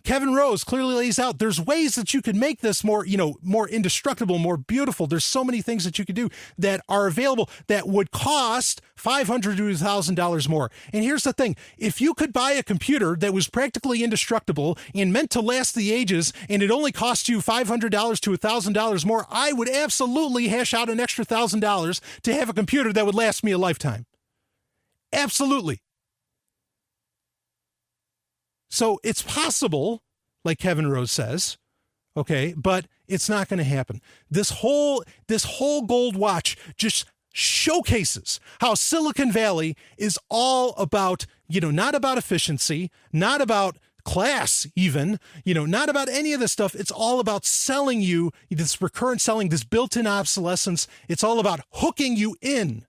Kevin Rose clearly lays out there's ways that you can make this more indestructible, more beautiful. There's so many things that you could do that are available that would cost $500 to $1,000 more. And here's the thing. If you could buy a computer that was practically indestructible and meant to last the ages, and it only cost you $500 to $1,000 more, I would absolutely hash out an extra $1,000 to have a computer that would last me a lifetime. Absolutely. So it's possible, like Kevin Rose says, okay, but it's not going to happen. This whole gold watch just showcases how Silicon Valley is all about, not about efficiency, not about class even, not about any of this stuff. It's all about selling you this recurrent selling, this built-in obsolescence. It's all about hooking you in.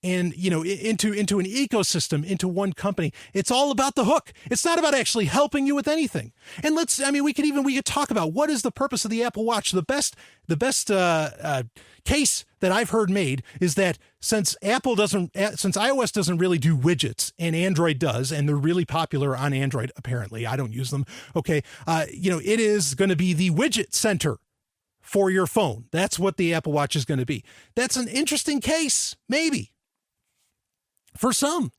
And, into an ecosystem, into one company. It's all about the hook. It's not about actually helping you with anything. And we could talk about what is the purpose of the Apple Watch. The best case that I've heard made is that since iOS doesn't really do widgets and Android does, and they're really popular on Android, apparently, I don't use them. Okay. It is going to be the widget center for your phone. That's what the Apple Watch is going to be. That's an interesting case, maybe. For some.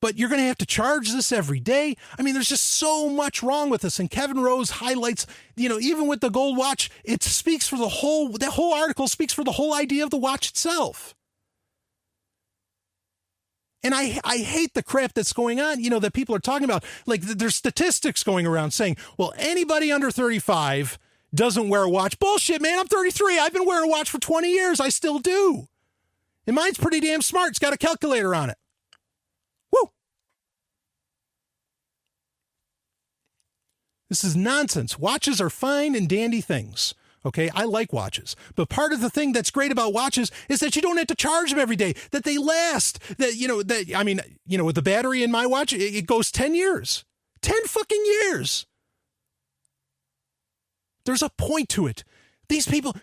But you're going to have to charge this every day. I mean, there's just so much wrong with this. And Kevin Rose highlights, even with the gold watch, that whole article speaks for the whole idea of the watch itself. And I hate the crap that's going on, that people are talking about. Like, there's statistics going around saying, well, anybody under 35 doesn't wear a watch. Bullshit, man. I'm 33. I've been wearing a watch for 20 years. I still do. And mine's pretty damn smart. It's got a calculator on it. Woo! This is nonsense. Watches are fine and dandy things. Okay, I like watches. But part of the thing that's great about watches is that you don't have to charge them every day, that they last, with the battery in my watch, it goes 10 years. 10 fucking years. There's a point to it.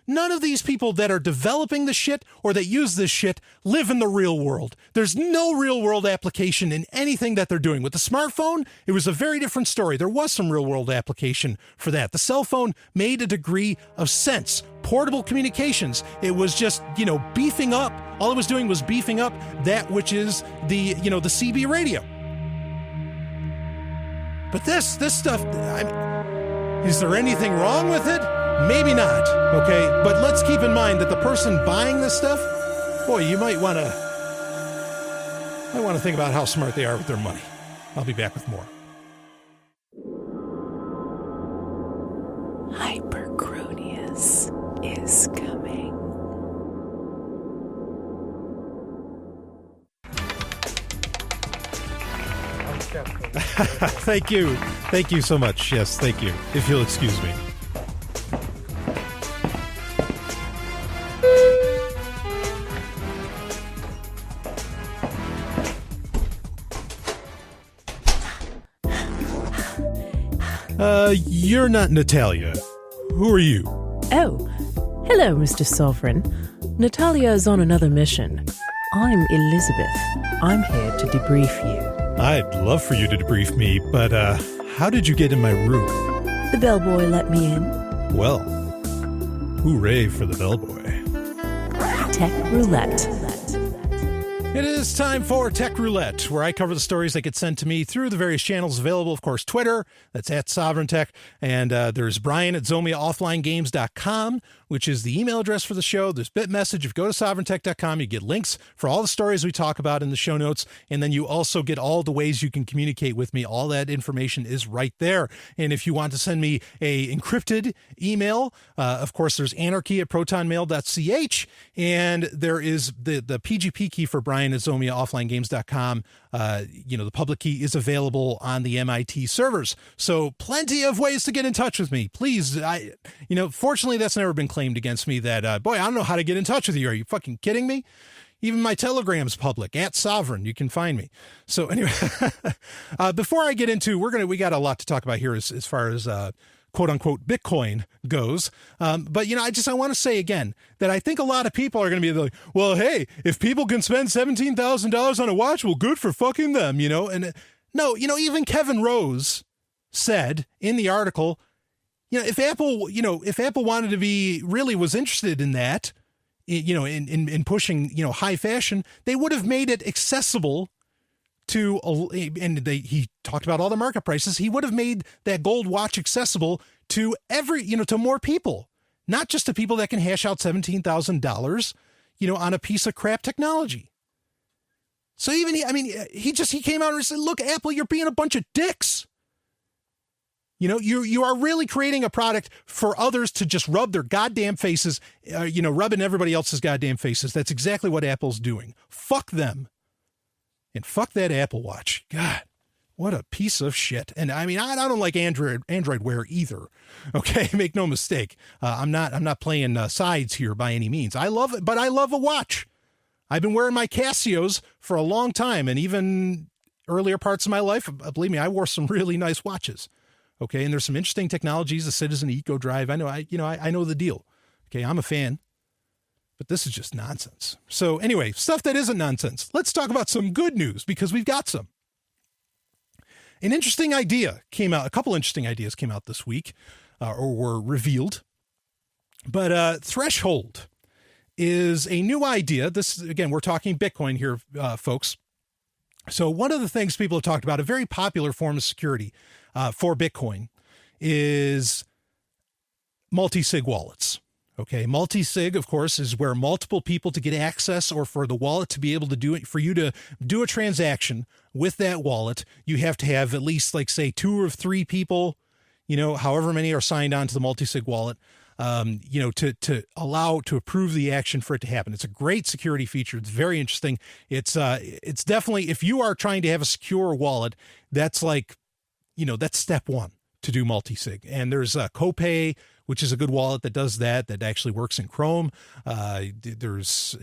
None of these people that are developing the shit or that use this shit live in the real world. There's no real world application in anything that they're doing. With the smartphone, it was a very different story. There was some real world application for that. The cell phone made a degree of sense. Portable communications. It was just, beefing up. All it was doing was beefing up that which is the CB radio. But this stuff, is there anything wrong with it? Maybe not, okay? But let's keep in mind that the person buying this stuff, boy, you might want to think about how smart they are with their money. I'll be back with more. Hypercronius is coming. Thank you. Thank you so much. Yes, thank you. If you'll excuse me. You're not Natalia. Who are you? Oh, hello, Mr. Sovryn. Natalia is on another mission. I'm Elizabeth. I'm here to debrief you. I'd love for you to debrief me, but how did you get in my room? The bellboy let me in. Well, hooray for the bellboy. Tech Roulette. It is time for Tech Roulette, where I cover the stories that get sent to me through the various channels available. Of course, Twitter, that's at Sovryn Tech. And there's Brian at ZomiaOfflineGames.com, which is the email address for the show. There's BitMessage. If you go to SovrynTech.com, you get links for all the stories we talk about in the show notes. And then you also get all the ways you can communicate with me. All that information is right there. And if you want to send me a encrypted email, of course, there's anarchy at protonmail.ch. And there is the PGP key for Brian at ZomiaOfflineGames.com. The public key is available on the MIT servers. So plenty of ways to get in touch with me. Please, fortunately, that's never been claimed against me that, boy, I don't know how to get in touch with you. Are you fucking kidding me? Even my Telegram's public, at Sovryn. You can find me. So anyway, before I get into, we got a lot to talk about here as far as quote unquote Bitcoin goes. But I want to say again that I think a lot of people are going to be like, well, hey, if people can spend $17,000 on a watch, well, good for fucking them, and no, even Kevin Rose said in the article, if Apple wanted to be, really was interested in that, in pushing, high fashion, they would have made it accessible to, he talked about all the market prices. He would have made that gold watch accessible to to more people, not just to people that can hash out $17,000, on a piece of crap technology. So even he came out and said, look, Apple, you're being a bunch of dicks. You are really creating a product for others to just rub their goddamn faces, rubbing everybody else's goddamn faces. That's exactly what Apple's doing. Fuck them. And fuck that Apple Watch. God, what a piece of shit. And I don't like Android Wear either. Okay, make no mistake. I'm not playing sides here by any means. I love it, but I love a watch. I've been wearing my Casios for a long time, and even earlier parts of my life, believe me, I wore some really nice watches. Okay, and there's some interesting technologies, the Citizen Eco Drive. I know the deal. Okay, I'm a fan. But this is just nonsense. So anyway, stuff that isn't nonsense. Let's talk about some good news, because we've got some. An interesting idea came out. A couple interesting ideas came out this week, or were revealed. But Threshold is a new idea. This, again, we're talking Bitcoin here, folks. So one of the things people have talked about, a very popular form of security for Bitcoin, is multi-sig wallets. Okay, multi-sig, of course, is where multiple people to get access, or for the wallet to be able to do it, for you to do a transaction with that wallet, you have to have at least, like, say, 2 or 3 people, however many are signed on to the multi-sig wallet, to approve the action for it to happen. It's a great security feature. It's very interesting. It's definitely, if you are trying to have a secure wallet, that's that's step one to do multi-sig. And there's Copay, which is a good wallet that does that actually works in Chrome. There's,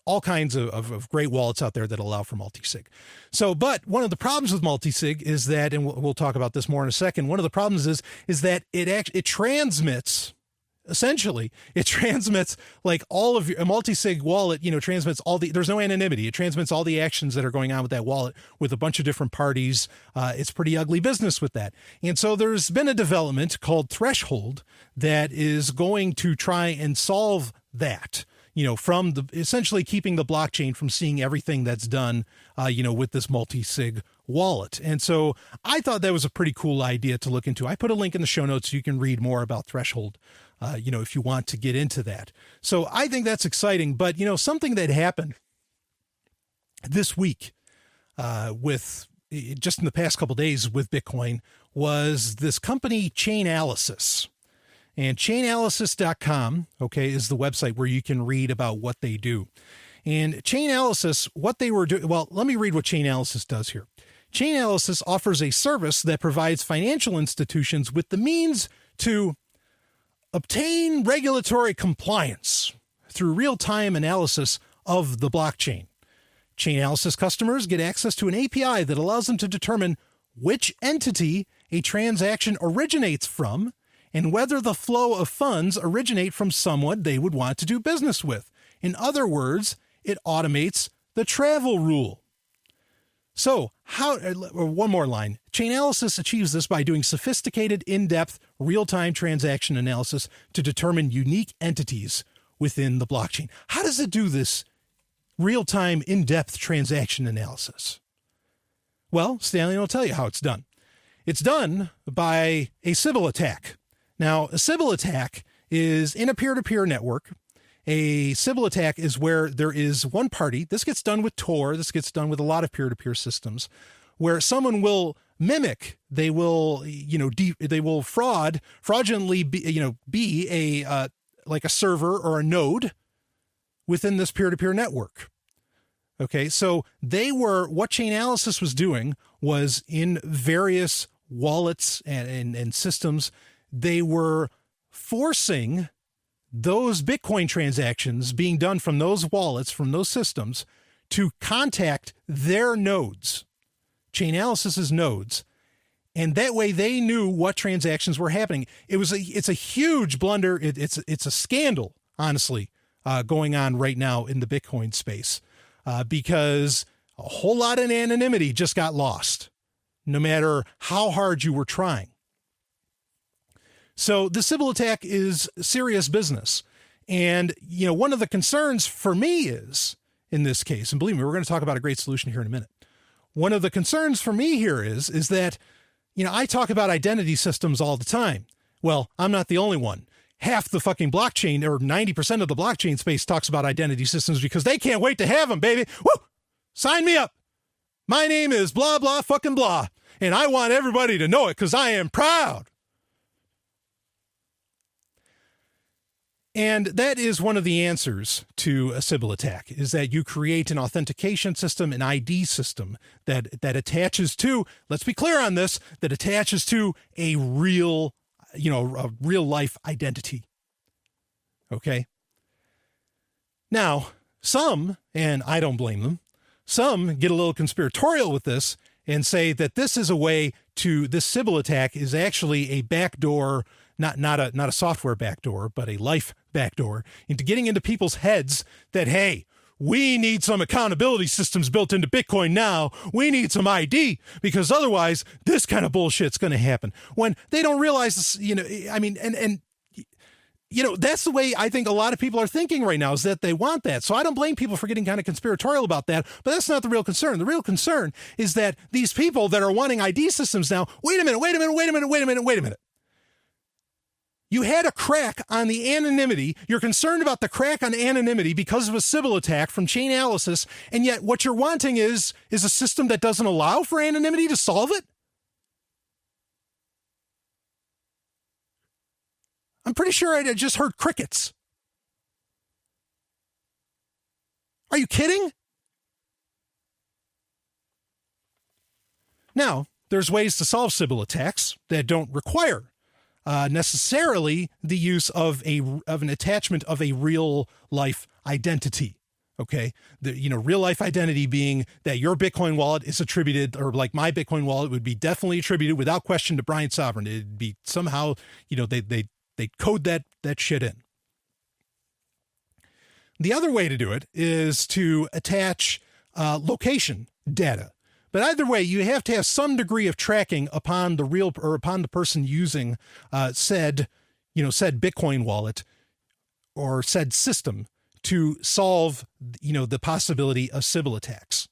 all kinds of great wallets out there that allow for multi-sig. So, but one of the problems with multi-sig is that, and we'll talk about this more in a second, one of the problems is that it transmits, essentially, it transmits like all of a multi-sig wallet, transmits there's no anonymity. It transmits all the actions that are going on with that wallet with a bunch of different parties. It's pretty ugly business with that. And so there's been a development called Threshold that is going to try and solve that, from essentially keeping the blockchain from seeing everything that's done, with this multi-sig wallet. And so I thought that was a pretty cool idea to look into. I put a link in the show notes so you can read more about Threshold, if you want to get into that. So I think that's exciting. But, something that happened this week with just in the past couple of days with Bitcoin was this company Chainalysis. And Chainalysis.com, is the website where you can read about what they do. And Chainalysis, what they were doing, well, let me read what Chainalysis does here. Chainalysis offers a service that provides financial institutions with the means to obtain regulatory compliance through real-time analysis of the blockchain. Chainalysis customers get access to an API that allows them to determine which entity a transaction originates from and whether the flow of funds originate from someone they would want to do business with. In other words, it automates the travel rule. So one more line. Chainalysis achieves this by doing sophisticated, in-depth, real-time transaction analysis to determine unique entities within the blockchain. How does it do this real-time, in-depth transaction analysis? Well, Stanley will tell you how it's done. It's done by a Sybil attack. Now, a Sybil attack is in a peer-to-peer network. A Sybil attack is where there is one party. This gets done with Tor. This gets done with a lot of peer-to-peer systems where someone will mimic. They will, they will fraudulently be a like a server or a node within this peer-to-peer network. Okay, so what Chainalysis was doing was in various wallets and systems, they were forcing those Bitcoin transactions being done from those wallets, from those systems, to contact their nodes, Chainalysis's nodes. And that way they knew what transactions were happening. It's a huge blunder. It's a scandal, honestly, going on right now in the Bitcoin space, because a whole lot of anonymity just got lost, no matter how hard you were trying. So the Sybil attack is serious business. And, one of the concerns for me is, in this case, and believe me, we're going to talk about a great solution here in a minute. One of the concerns for me here is that, I talk about identity systems all the time. Well, I'm not the only one. Half the fucking blockchain, or 90% of the blockchain space, talks about identity systems because they can't wait to have them, baby. Woo! Sign me up. My name is blah, blah, fucking blah. And I want everybody to know it because I am proud. And that is one of the answers to a Sybil attack, is that you create an authentication system, an ID system that attaches to, let's be clear on this, that attaches to a real life identity. Okay. Now, some, and I don't blame them, some get a little conspiratorial with this and say that this Sybil attack is actually a backdoor, not a software backdoor, but a life backdoor into getting into people's heads that, hey, we need some accountability systems built into Bitcoin now. We need some ID because otherwise this kind of bullshit's going to happen. When they don't realize this, that's the way I think a lot of people are thinking right now, is that they want that. So I don't blame people for getting kind of conspiratorial about that, but that's not the real concern. The real concern is that these people that are wanting ID systems now, wait a minute. You had a crack on the anonymity. You're concerned about the crack on anonymity because of a Sybil attack from Chainalysis, and yet what you're wanting is a system that doesn't allow for anonymity to solve it? I'm pretty sure I just heard crickets. Are you kidding? Now, there's ways to solve Sybil attacks that don't require necessarily the use of an attachment of a real life identity. Okay. Real life identity being that your Bitcoin wallet is attributed, or like my Bitcoin wallet would be definitely attributed without question to Brian Sovryn. It'd be somehow, they code that shit in. The other way to do it is to attach location data. But either way, you have to have some degree of tracking upon the person using said Bitcoin wallet or said system to solve, the possibility of Sybil attacks.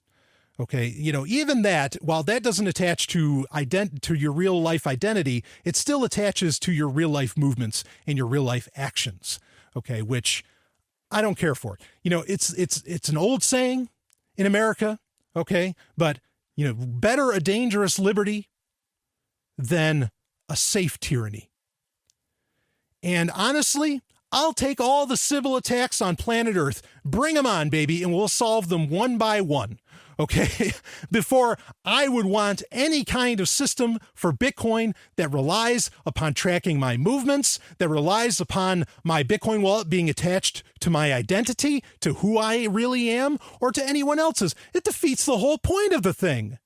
Okay. Even that, while that doesn't attach to your real life identity, it still attaches to your real life movements and your real life actions. Okay. Which I don't care for. It's an old saying in America. Okay. But better a dangerous liberty than a safe tyranny. And honestly, I'll take all the Sybil attacks on planet Earth. Bring them on, baby, and we'll solve them one by one. Okay, before I would want any kind of system for Bitcoin that relies upon tracking my movements, that relies upon my Bitcoin wallet being attached to my identity, to who I really am, or to anyone else's. It defeats the whole point of the thing.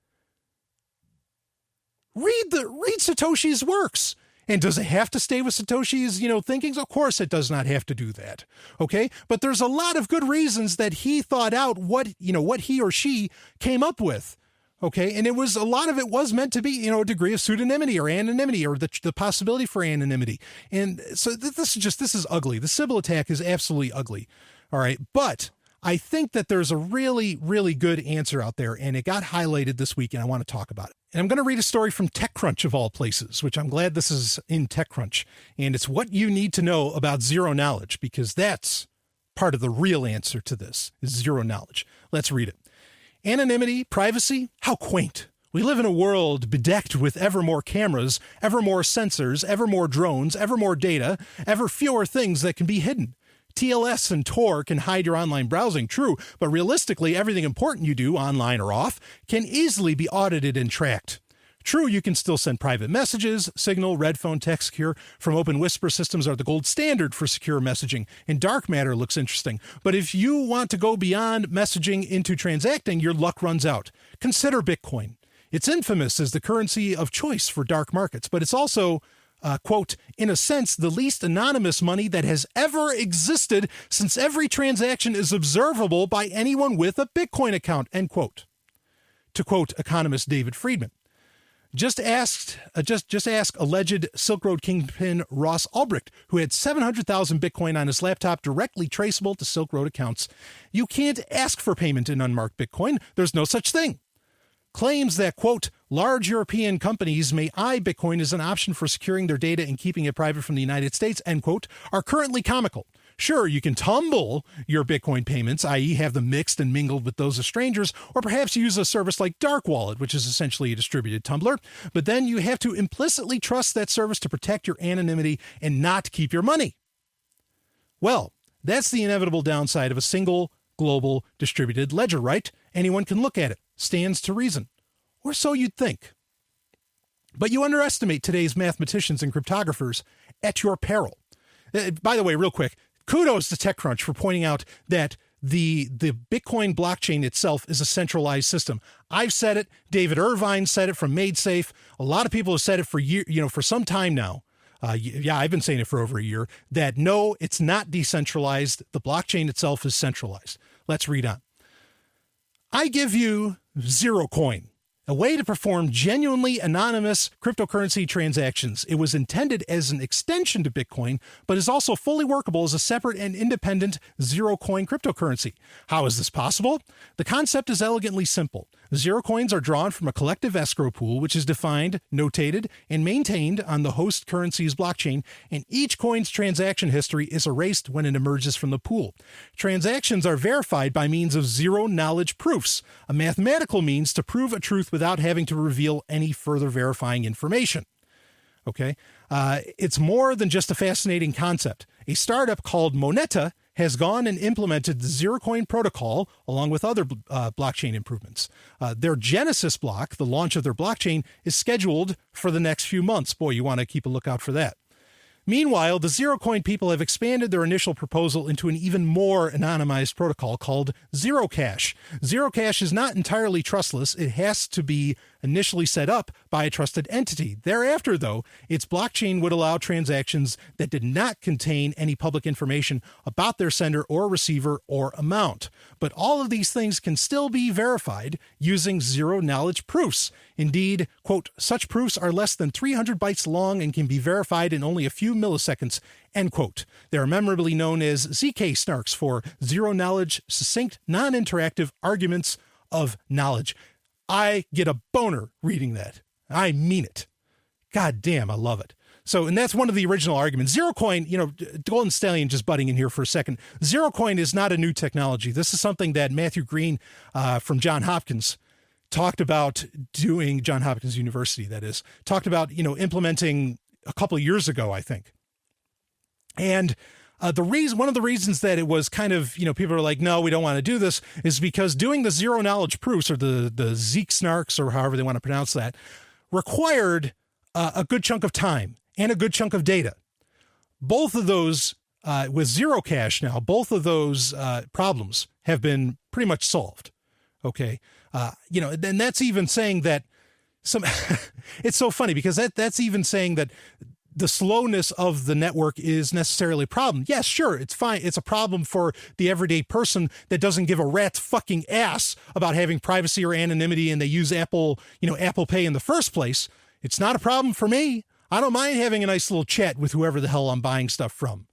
read Satoshi's works. And does it have to stay with Satoshi's, thinkings? Of course it does not have to do that. Okay. But there's a lot of good reasons that he thought out what he or she came up with. Okay. And a lot of it was meant to be, a degree of pseudonymity or anonymity or the possibility for anonymity. And so this is ugly. The Sybil attack is absolutely ugly. All right. But I think that there's a really, really good answer out there, and it got highlighted this week, and I want to talk about it. And I'm going to read a story from TechCrunch of all places, which I'm glad this is in TechCrunch. And it's what you need to know about zero knowledge, because that's part of the real answer to this is zero knowledge. Let's read it. Anonymity, privacy, how quaint. We live in a world bedecked with ever more cameras, ever more sensors, ever more drones, ever more data, ever fewer things that can be hidden. TLS and Tor can hide your online browsing, true, but realistically, everything important you do, online or off, can easily be audited and tracked. True, you can still send private messages. Signal, Redphone, TextSecure from Open Whisper systems are the gold standard for secure messaging, and dark matter looks interesting. But if you want to go beyond messaging into transacting, your luck runs out. Consider Bitcoin. It's infamous as the currency of choice for dark markets, but it's also quote, in a sense, the least anonymous money that has ever existed since every transaction is observable by anyone with a Bitcoin account, end quote. To quote economist David Friedman. Just ask alleged Silk Road kingpin Ross Ulbricht, who had 700,000 Bitcoin on his laptop directly traceable to Silk Road accounts. You can't ask for payment in unmarked Bitcoin. There's no such thing. Claims that, quote, large European companies may eye Bitcoin as an option for securing their data and keeping it private from the United States, end quote, are currently comical. Sure, you can tumble your Bitcoin payments, i.e. have them mixed and mingled with those of strangers, or perhaps use a service like Dark Wallet, which is essentially a distributed tumbler, but then you have to implicitly trust that service to protect your anonymity and not keep your money. Well, that's the inevitable downside of a single global distributed ledger, right? Anyone can look at it. Stands to reason. Or so you'd think. But you underestimate today's mathematicians and cryptographers at your peril. By the way, real quick, kudos to TechCrunch for pointing out that the Bitcoin blockchain itself is a centralized system. I've said it. David Irvine said it from MadeSafe. A lot of people have said it for for some time now. I've been saying it for over a year, that no, it's not decentralized. The blockchain itself is centralized. Let's read on. I give you Zerocoin, a way to perform genuinely anonymous cryptocurrency transactions. It was intended as an extension to Bitcoin, but is also fully workable as a separate and independent zero-coin cryptocurrency. How is this possible? The concept is elegantly simple. Zero coins are drawn from a collective escrow pool, which is defined, notated, and maintained on the host currency's blockchain, and each coin's transaction history is erased when it emerges from the pool. Transactions are verified by means of zero-knowledge proofs, a mathematical means to prove a truth without having to reveal any further verifying information. Okay? It's more than just a fascinating concept. A startup called Moneta has gone and implemented the Zerocoin protocol along with other blockchain improvements. Their Genesis block, the launch of their blockchain, is scheduled for the next few months. Boy, you want to keep a lookout for that. Meanwhile, the Zerocoin people have expanded their initial proposal into an even more anonymized protocol called Zerocash. Zerocash is not entirely trustless. It has to be initially set up by a trusted entity. Thereafter, though, its blockchain would allow transactions that did not contain any public information about their sender or receiver or amount. But all of these things can still be verified using zero-knowledge proofs. Indeed, quote, such proofs are less than 300 bytes long and can be verified in only a few milliseconds, end quote. They are memorably known as ZK snarks for zero-knowledge, succinct, non-interactive arguments of knowledge. I get a boner reading that. I mean it. God damn, I love it. So, and that's one of the original arguments. Zerocoin, Golden Stallion just butting in here for a second. Zerocoin is not a new technology. This is something that Matthew Green from Johns Hopkins talked about doing, Johns Hopkins University, that is, talked about, implementing a couple of years ago, I think. And one of the reasons that it was kind of, people are like, no, we don't want to do this, is because doing the zero knowledge proofs, or the Zeke snarks, or however they want to pronounce that, required a good chunk of time and a good chunk of data. Both of those, with Zerocash now, both of those problems have been pretty much solved. Okay. And that's even saying that it's so funny because that's even saying that the slowness of the network is necessarily a problem. Yes, sure, it's fine. It's a problem for the everyday person that doesn't give a rat's fucking ass about having privacy or anonymity, and they use Apple Pay in the first place. It's not a problem for me. I don't mind having a nice little chat with whoever the hell I'm buying stuff from.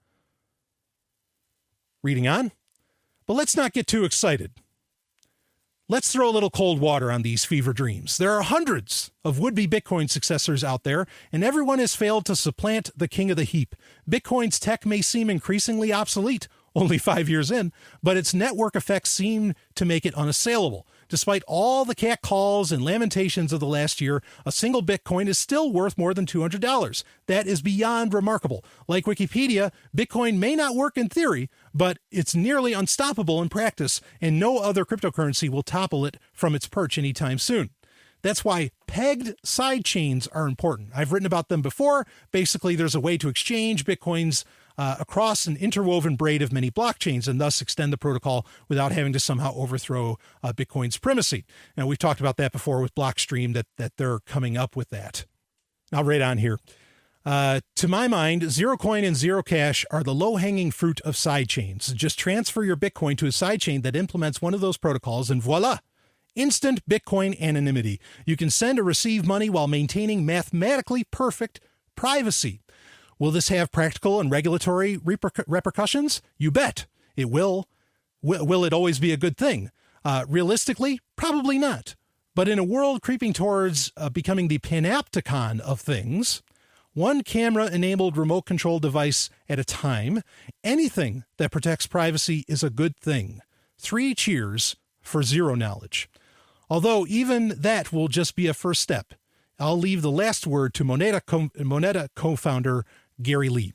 Reading on. But let's not get too excited. Let's throw a little cold water on these fever dreams. There are hundreds of would-be Bitcoin successors out there, and everyone has failed to supplant the king of the heap. Bitcoin's tech may seem increasingly obsolete, only 5 years in, but its network effects seem to make it unassailable. Despite all the catcalls and lamentations of the last year, a single Bitcoin is still worth more than $200. That is beyond remarkable. Like Wikipedia, Bitcoin may not work in theory, but it's nearly unstoppable in practice, and no other cryptocurrency will topple it from its perch anytime soon. That's why pegged sidechains are important. I've written about them before. Basically, there's a way to exchange Bitcoins across an interwoven braid of many blockchains and thus extend the protocol without having to somehow overthrow Bitcoin's primacy. Now, we've talked about that before with Blockstream, that they're coming up with that. Now, right on here. To my mind, Zerocoin and Zerocash are the low-hanging fruit of sidechains. Just transfer your Bitcoin to a sidechain that implements one of those protocols and voila! Instant Bitcoin anonymity. You can send or receive money while maintaining mathematically perfect privacy. Will this have practical and regulatory repercussions? You bet. It will. Will it always be a good thing? Realistically, probably not. But in a world creeping towards becoming the panopticon of things, one camera-enabled remote control device at a time, anything that protects privacy is a good thing. 3 cheers for zero knowledge. Although even that will just be a first step. I'll leave the last word to Moneta co-founder Gary Lee.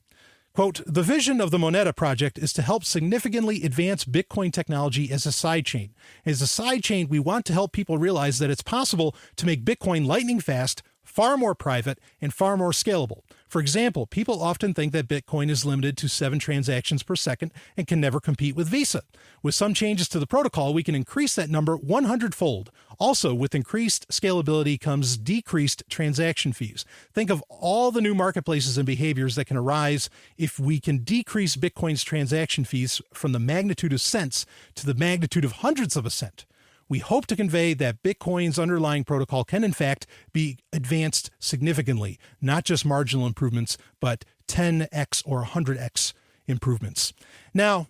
Quote, the vision of the Moneta project is to help significantly advance Bitcoin technology as a sidechain. As a sidechain, we want to help people realize that it's possible to make Bitcoin lightning fast, far more private, and far more scalable. For example, people often think that Bitcoin is limited to 7 transactions per second and can never compete with Visa. With some changes to the protocol, we can increase that number 100-fold. Also, with increased scalability comes decreased transaction fees. Think of all the new marketplaces and behaviors that can arise if we can decrease Bitcoin's transaction fees from the magnitude of cents to the magnitude of hundreds of a cent. We hope to convey that Bitcoin's underlying protocol can, in fact, be advanced significantly, not just marginal improvements, but 10x or 100x improvements. Now,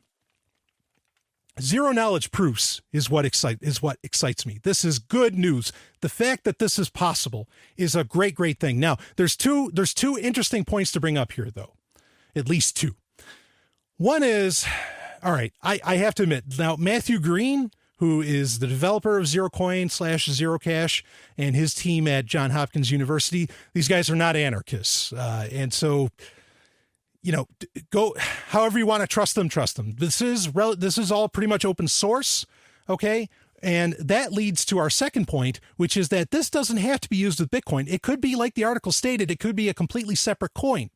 zero-knowledge proofs is what excites me. This is good news. The fact that this is possible is a great, great thing. Now, there's two interesting points to bring up here, though. At least 2. One is, all right, I have to admit, now, Matthew Green, who is the developer of Zerocoin/Zerocash and his team at Johns Hopkins University. These guys are not anarchists. And so, go however you want to trust them. This is all pretty much open source. Okay. And that leads to our second point, which is that this doesn't have to be used with Bitcoin. It could be, like the article stated, it could be a completely separate coin.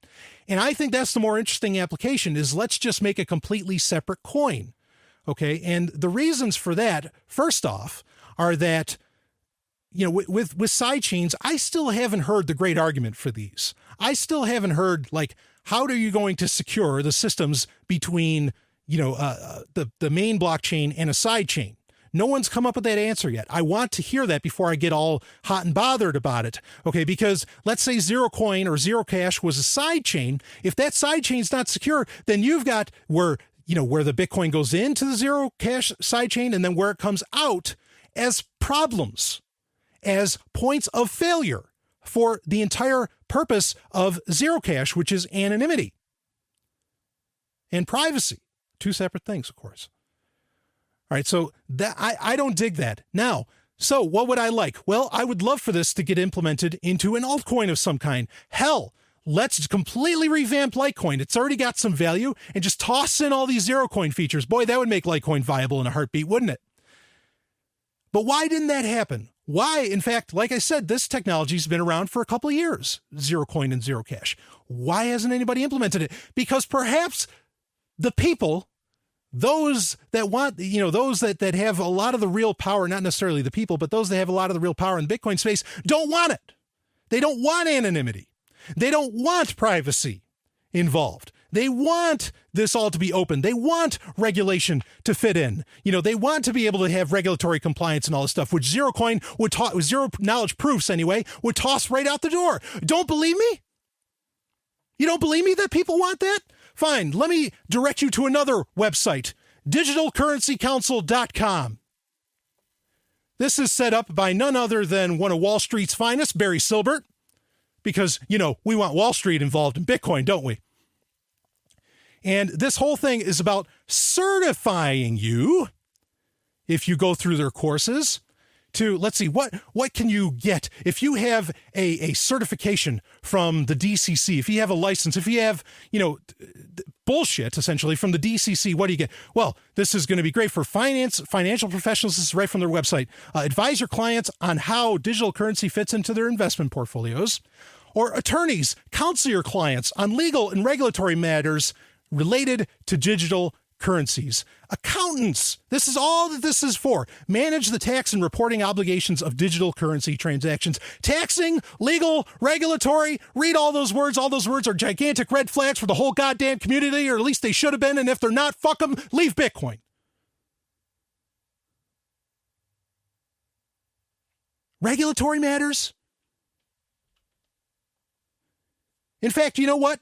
And I think that's the more interesting application is let's just make a completely separate coin. Okay, and the reasons for that, first off, are that, with sidechains, I still haven't heard the great argument for these. I still haven't heard, how are you going to secure the systems between, the main blockchain and a sidechain? No one's come up with that answer yet. I want to hear that before I get all hot and bothered about it. Okay, because let's say Zerocoin or Zerocash was a sidechain. If that sidechain's not secure, then you've got where the Bitcoin goes into the Zerocash sidechain and then where it comes out as problems, as points of failure for the entire purpose of Zerocash, which is anonymity and privacy. 2 separate things, of course. All right, so that I don't dig that. Now, so what would I like? Well, I would love for this to get implemented into an altcoin of some kind. Hell, let's completely revamp Litecoin. It's already got some value, and just toss in all these Zerocoin features. Boy, that would make Litecoin viable in a heartbeat, wouldn't it? But why didn't that happen? Why? In fact, like I said, this technology's been around for a couple of years, Zerocoin and Zerocash. Why hasn't anybody implemented it? Because perhaps the people those that want, those that have a lot of the real power, not necessarily the people, but those that have a lot of the real power in the Bitcoin space don't want it. They don't want anonymity. They don't want privacy involved. They want this all to be open. They want regulation to fit in. They want to be able to have regulatory compliance and all this stuff, which zero knowledge proofs anyway, would toss right out the door. Don't believe me? You don't believe me that people want that? Fine. Let me direct you to another website, digitalcurrencycouncil.com. This is set up by none other than one of Wall Street's finest, Barry Silbert, because, we want Wall Street involved in Bitcoin, don't we? And this whole thing is about certifying you, if you go through their courses, to, let's see, what can you get if you have a certification from the DCC, if you have a license, if you have, bullshit, essentially, from the DCC, what do you get? Well, this is going to be great for financial professionals. This is right from their website. Advise your clients on how digital currency fits into their investment portfolios. Or attorneys, counsel your clients on legal and regulatory matters related to digital currencies. Accountants, this is all that this is for. Manage the tax and reporting obligations of digital currency transactions. Taxing, legal, regulatory, read all those words. All those words are gigantic red flags for the whole goddamn community, or at least they should have been, and if they're not, fuck them, leave Bitcoin. Regulatory matters? In fact, you know what?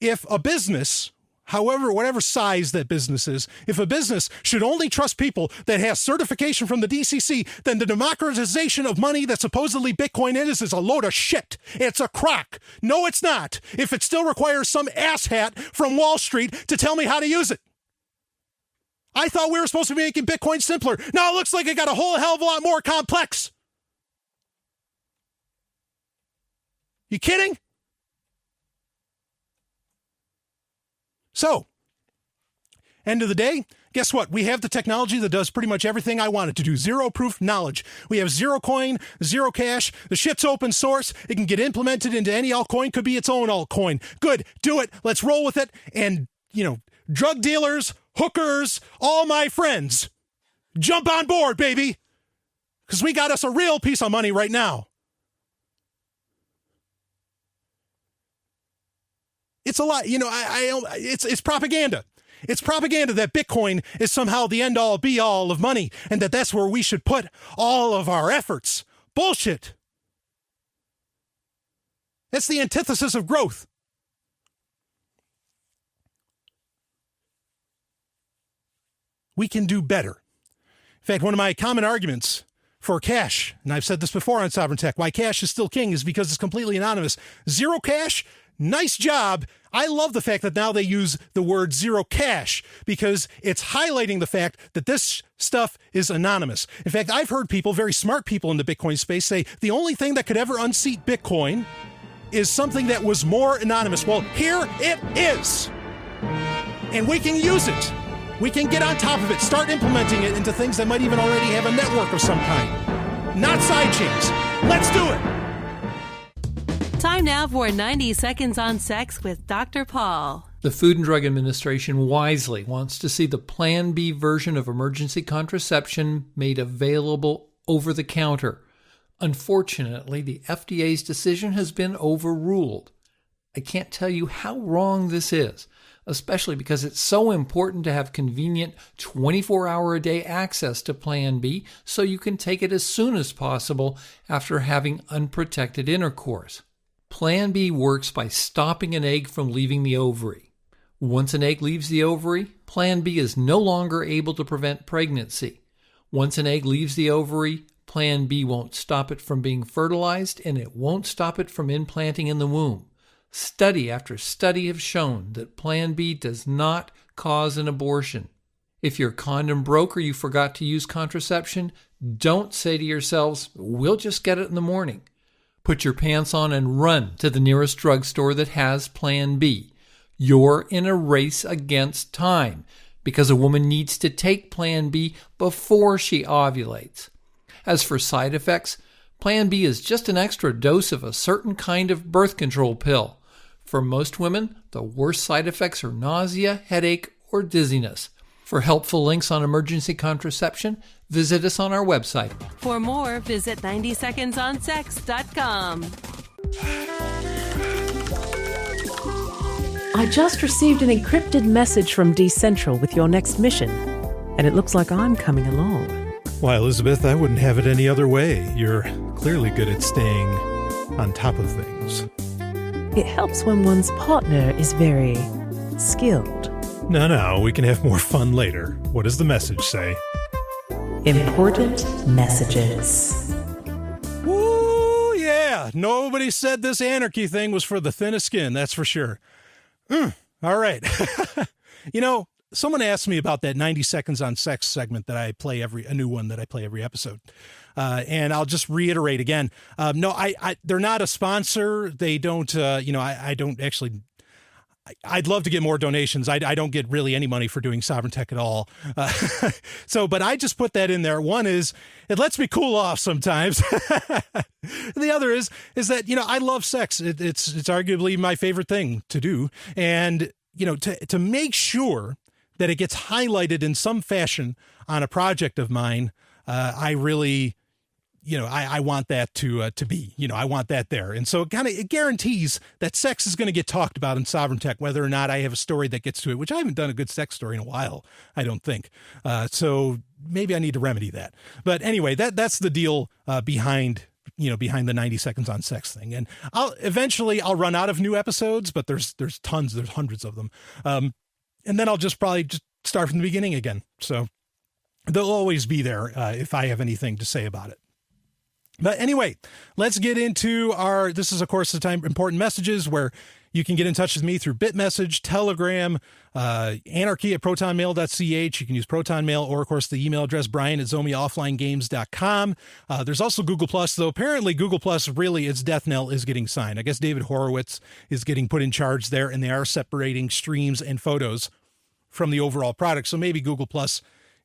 If a business, whatever size that business is, if a business should only trust people that have certification from the DCC, then the democratization of money that supposedly Bitcoin is a load of shit. It's a crock. No, it's not. If it still requires some asshat from Wall Street to tell me how to use it. I thought we were supposed to be making Bitcoin simpler. Now it looks like it got a whole hell of a lot more complex. You kidding? So, end of the day, guess what? We have the technology that does pretty much everything I want it to do. Zero proof knowledge. We have zero coin, Zerocash. The shit's open source. It can get implemented into any altcoin. Could be its own altcoin. Good. Do it. Let's roll with it. And, drug dealers, hookers, all my friends, jump on board, baby. Because we got us a real piece of money right now. It's a lot, it's propaganda. It's propaganda that Bitcoin is somehow the end-all, be-all of money, and that's where we should put all of our efforts. Bullshit. That's the antithesis of growth. We can do better. In fact, one of my common arguments for cash, and I've said this before on Sovereign Tech, why cash is still king is because it's completely anonymous. Zerocash, nice job. I love the fact that now they use the word Zerocash because it's highlighting the fact that this stuff is anonymous. In fact, I've heard people, very smart people in the Bitcoin space, say the only thing that could ever unseat Bitcoin is something that was more anonymous. Well, here it is. And we can use it. We can get on top of it, start implementing it into things that might even already have a network of some kind. Not sidechains. Let's do it. Time now for 90 Seconds on Sex with Dr. Paul. The Food and Drug Administration wisely wants to see the Plan B version of emergency contraception made available over the counter. Unfortunately, the FDA's decision has been overruled. I can't tell you how wrong this is, especially because it's so important to have convenient 24-hour-a-day access to Plan B so you can take it as soon as possible after having unprotected intercourse. Plan B works by stopping an egg from leaving the ovary. Once an egg leaves the ovary, Plan B is no longer able to prevent pregnancy. Once an egg leaves the ovary, Plan B won't stop it from being fertilized, and it won't stop it from implanting in the womb. Study after study have shown that Plan B does not cause an abortion. If your condom broke or you forgot to use contraception, don't say to yourselves, "We'll just get it in the morning." Put your pants on and run to the nearest drugstore that has Plan B. You're in a race against time because a woman needs to take Plan B before she ovulates. As for side effects, Plan B is just an extra dose of a certain kind of birth control pill. For most women, the worst side effects are nausea, headache, or dizziness. For helpful links on emergency contraception, visit us on our website. For more, visit 90secondsonsex.com. I just received an encrypted message from D-Central with your next mission, and it looks like I'm coming along. Why, Elizabeth, I wouldn't have it any other way. You're clearly good at staying on top of things. It helps when one's partner is very skilled. No, we can have more fun later. What does the message say? Important messages. Woo, yeah. Nobody said this anarchy thing was for the thinnest skin, that's for sure. All right. Someone asked me about that 90 Seconds on Sex segment that I play a new one that I play every episode. And I'll just reiterate again. No, they're not a sponsor. They don't, I don't actually... I'd love to get more donations. I don't get really any money for doing Sovereign Tech at all. But I just put that in there. One is it lets me cool off sometimes. The other is that, I love sex. It's arguably my favorite thing to do. And, to make sure that it gets highlighted in some fashion on a project of mine, I really... I want that to be, I want that there. And so it guarantees that sex is going to get talked about in Sovereign Tech, whether or not I have a story that gets to it, which I haven't done a good sex story in a while, I don't think. So maybe I need to remedy that. But anyway, that's the deal behind the 90 Seconds on Sex thing. And I'll run out of new episodes, but there's tons, there's hundreds of them. And then I'll probably start from the beginning again. So they'll always be there if I have anything to say about it. But anyway, let's get into this is, of course, the time important messages where you can get in touch with me through BitMessage, Telegram, anarchy@protonmail.ch. You can use Proton Mail or, of course, the email address brian@zomiaofflinegames.com. There's also Google+, though apparently Google+, really, its death knell is getting signed. I guess David Horowitz is getting put in charge there, and they are separating streams and photos from the overall product. So maybe Google+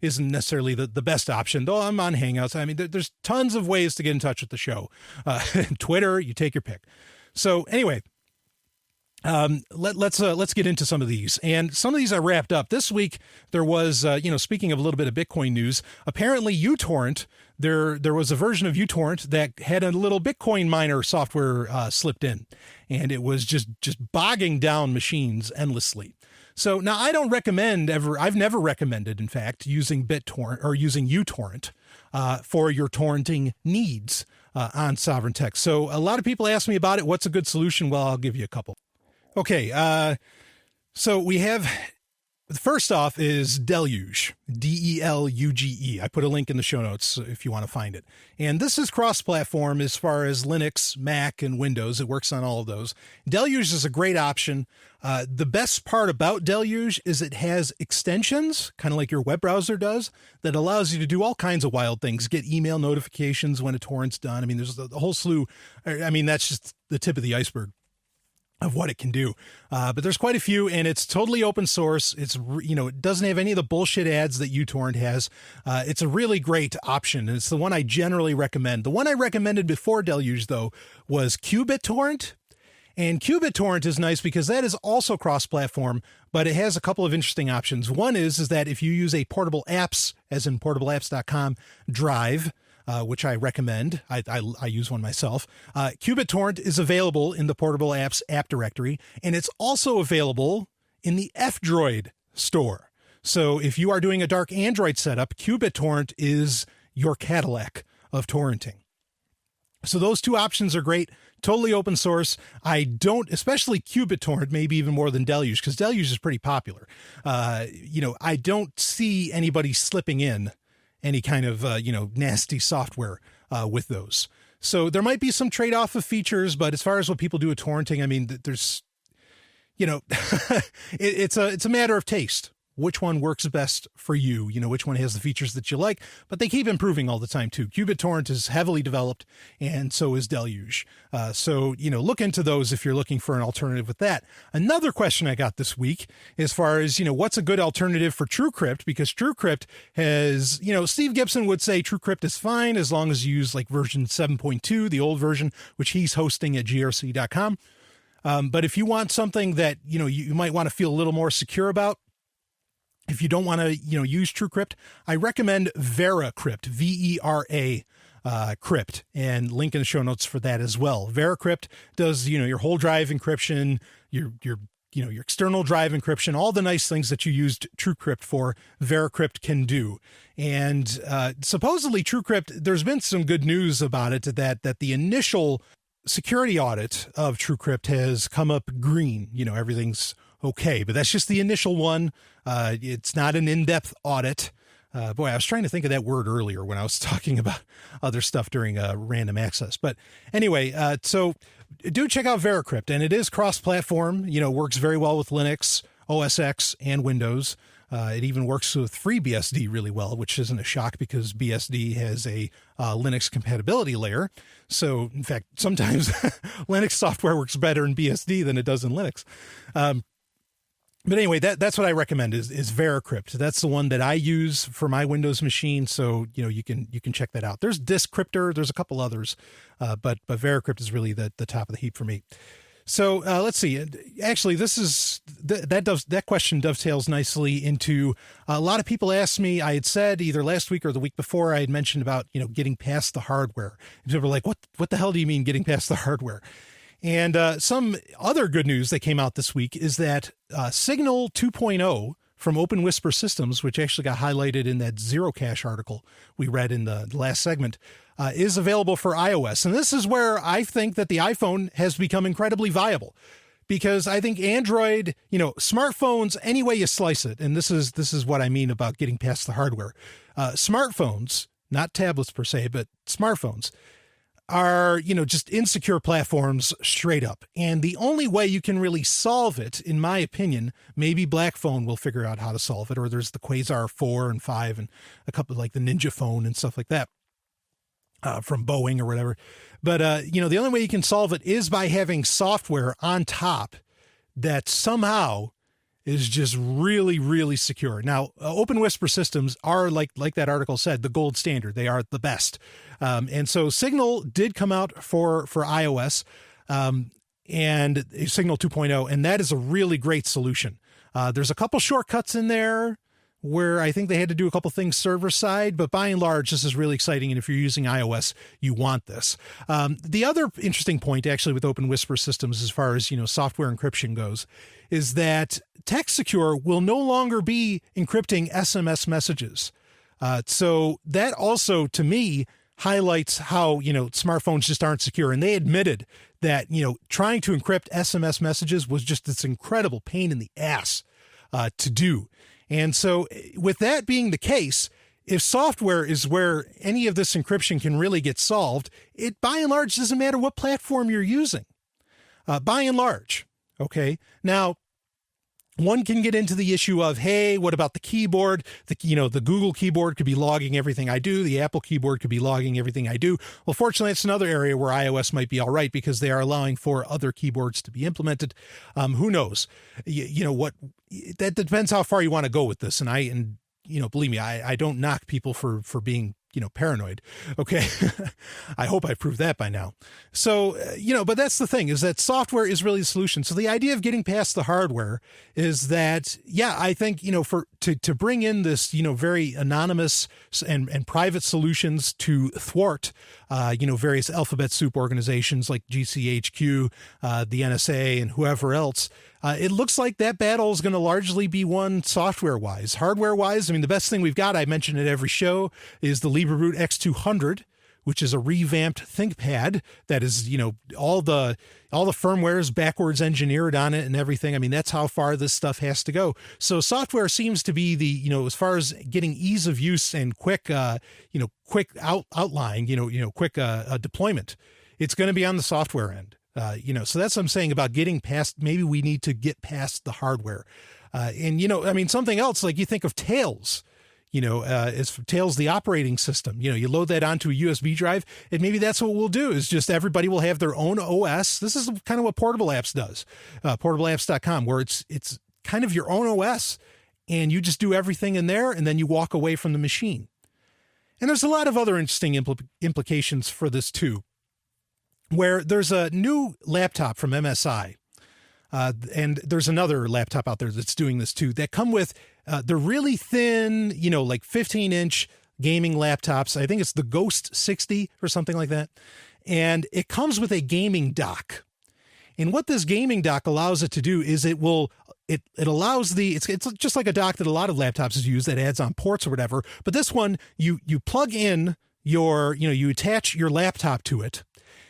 isn't necessarily the best option, though I'm on Hangouts. I mean, there's tons of ways to get in touch with the show. Twitter, you take your pick. So anyway, let's get into some of these. And some of these are wrapped up. This week, there was, speaking of a little bit of Bitcoin news, apparently uTorrent, there was a version of uTorrent that had a little Bitcoin miner software slipped in. And it was just bogging down machines endlessly. So now I don't recommend I've never recommended, in fact, using BitTorrent or using uTorrent for your torrenting needs on Sovereign Tech. So a lot of people ask me about it. What's a good solution? Well, I'll give you a couple. Okay. So we have, first off is Deluge, Deluge. I put a link in the show notes if you want to find it. And this is cross-platform as far as Linux, Mac, and Windows. It works on all of those. Deluge is a great option. The best part about Deluge is it has extensions, kind of like your web browser does, that allows you to do all kinds of wild things, get email notifications when a torrent's done. I mean, there's a whole slew. I mean, that's just the tip of the iceberg of what it can do. But there's quite a few, and it's totally open source. It's, it doesn't have any of the bullshit ads that uTorrent has. It's a really great option, and it's the one I generally recommend. The one I recommended before Deluge, though, was QBitTorrent. And QBitTorrent is nice because that is also cross-platform, but it has a couple of interesting options. One is that if you use a portable apps, as in portableapps.com, drive, which I recommend. I use one myself. QBitTorrent is available in the Portable Apps app directory, and it's also available in the F-Droid store. So if you are doing a dark Android setup, QBitTorrent is your Cadillac of torrenting. So those two options are great. Totally open source. I don't, especially QBitTorrent, maybe even more than Deluge, because Deluge is pretty popular. I don't see anybody slipping in any kind of, nasty software with those. So there might be some trade-off of features, but as far as what people do with torrenting, I mean, there's, it's a matter of taste. Which one works best for you, which one has the features that you like, but they keep improving all the time too. QBitTorrent is heavily developed, and so is Deluge. So look into those if you're looking for an alternative with that. Another question I got this week, as far as, what's a good alternative for TrueCrypt, because TrueCrypt has, Steve Gibson would say TrueCrypt is fine as long as you use like version 7.2, the old version, which he's hosting at grc.com. But if you want something that, you might want to feel a little more secure about, If you don't want to, use TrueCrypt, I recommend VeraCrypt, VERA crypt, and link in the show notes for that as well. VeraCrypt does, your whole drive encryption, your external drive encryption, all the nice things that you used TrueCrypt for, VeraCrypt can do. And supposedly TrueCrypt, there's been some good news about it that the initial security audit of TrueCrypt has come up green. Everything's okay, but that's just the initial one. It's not an in-depth audit. Boy, I was trying to think of that word earlier when I was talking about other stuff during random access. But anyway, so do check out VeraCrypt, and it is cross-platform. Works very well with Linux, OS X, and Windows. It even works with FreeBSD really well, which isn't a shock because BSD has a Linux compatibility layer. So, in fact, sometimes Linux software works better in BSD than it does in Linux. But anyway, that's what I recommend is VeraCrypt. That's the one that I use for my Windows machine. So, you can check that out. There's Diskcryptor. There's a couple others, but VeraCrypt is really the top of the heap for me. So let's see. Actually, this is that question dovetails nicely into a lot of people asked me. I had said either last week or the week before, I had mentioned about getting past the hardware. And people were like, "What the hell do you mean getting past the hardware?" And some other good news that came out this week is that Signal 2.0 from Open Whisper Systems, which actually got highlighted in that Zerocash article we read in the last segment, is available for iOS. And this is where I think that the iPhone has become incredibly viable, because I think Android, smartphones, any way you slice it, and this is what I mean about getting past the hardware. Smartphones, not tablets per se, but smartphones, are, just insecure platforms straight up. And the only way you can really solve it, in my opinion, maybe Blackphone will figure out how to solve it, or there's the Quasar 4 and 5 and a couple like the Ninja Phone and stuff like that from Boeing or whatever. But, the only way you can solve it is by having software on top that somehow is just really, really secure. Now, Open Whisper systems are, like that article said, the gold standard. They are the best. And so Signal did come out for iOS and Signal 2.0, and that is a really great solution. There's a couple shortcuts in there where I think they had to do a couple things server side, but by and large, this is really exciting. And if you're using iOS, you want this. The other interesting point actually with Open Whisper systems, as far as, software encryption goes, is that TextSecure will no longer be encrypting SMS messages. So that also, to me, highlights how, smartphones just aren't secure. And they admitted that, trying to encrypt SMS messages was just this incredible pain in the ass to do. And so with that being the case, if software is where any of this encryption can really get solved, it by and large doesn't matter what platform you're using, by and large. Okay. Now, one can get into the issue of, hey, what about the keyboard? The Google keyboard could be logging everything I do. The Apple keyboard could be logging everything I do. Well, fortunately, it's another area where iOS might be all right because they are allowing for other keyboards to be implemented. Who knows? That depends how far you want to go with this. And believe me, I don't knock people for being, paranoid. Okay. I hope I proved that by now. So, but that's the thing, is that software is really the solution. So the idea of getting past the hardware is that, I think, to bring in this, very anonymous and private solutions to thwart, various alphabet soup organizations like GCHQ, the NSA, and whoever else. It looks like that battle is going to largely be won software-wise. Hardware-wise, the best thing we've got, I mention it every show, is the LibreRoot X200, which is a revamped ThinkPad that is, all the firmware is backwards engineered on it and everything. That's how far this stuff has to go. So software seems to be the, as far as getting ease of use and quick outline, quick deployment. It's going to be on the software end. So that's what I'm saying about getting past, maybe we need to get past the hardware. Something else, like you think of Tails, as Tails, the operating system, you load that onto a USB drive, and maybe that's what we'll do, is just everybody will have their own OS. This is kind of what Portable Apps does, portableapps.com, where it's kind of your own OS, and you just do everything in there, and then you walk away from the machine. And there's a lot of other interesting implications for this too, where there's a new laptop from MSI, and there's another laptop out there that's doing this too, that come with They're really thin, like 15-inch gaming laptops. I think it's the Ghost 60 or something like that. And it comes with a gaming dock. And what this gaming dock allows it to do is it allows it's just like a dock that a lot of laptops use that adds on ports or whatever. But this one, you plug in you attach your laptop to it.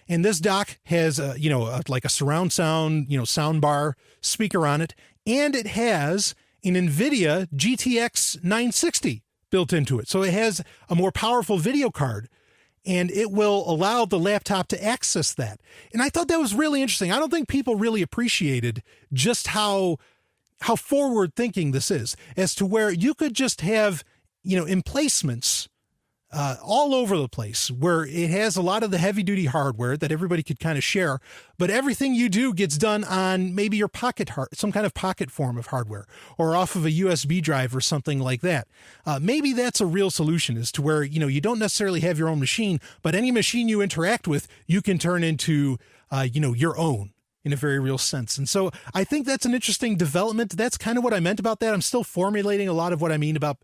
And this dock has like a surround sound, sound bar speaker on it. And it has an NVIDIA GTX 960 built into it. So it has a more powerful video card, and it will allow the laptop to access that. And I thought that was really interesting. I don't think people really appreciated just how forward thinking this is, as to where you could just have, emplacements all over the place where it has a lot of the heavy duty hardware that everybody could kind of share, but everything you do gets done on maybe your some kind of pocket form of hardware, or off of a USB drive or something like that. Maybe that's a real solution, is to where, you don't necessarily have your own machine, but any machine you interact with, you can turn into, your own, in a very real sense. And so I think that's an interesting development. That's kind of what I meant about that. I'm still formulating a lot of what I mean about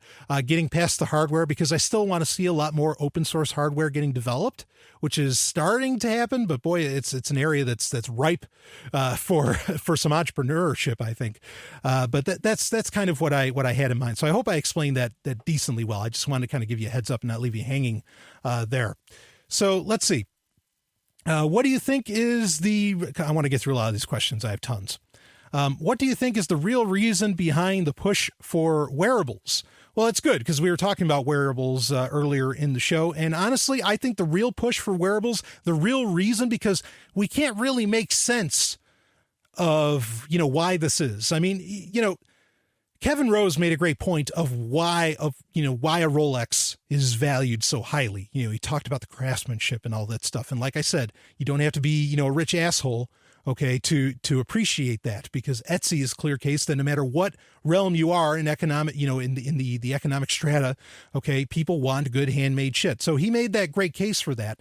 getting past the hardware, because I still want to see a lot more open source hardware getting developed, which is starting to happen. But boy, it's an area that's ripe for some entrepreneurship, I think. But that's kind of what I had in mind. So I hope I explained that decently well. I just wanted to kind of give you a heads up and not leave you hanging there. So let's see. What do you think is I want to get through a lot of these questions. I have tons. What do you think is the real reason behind the push for wearables? Well, it's good, because we were talking about wearables earlier in the show. And honestly, I think the real push for wearables, the real reason, because we can't really make sense of, why this is. I mean, Kevin Rose made a great point of why a Rolex is valued so highly. He talked about the craftsmanship and all that stuff. And like I said, you don't have to be, a rich asshole, okay, to appreciate that, because Etsy is clear case that no matter what realm you are in economic, in the economic strata, okay, people want good handmade shit. So he made that great case for that.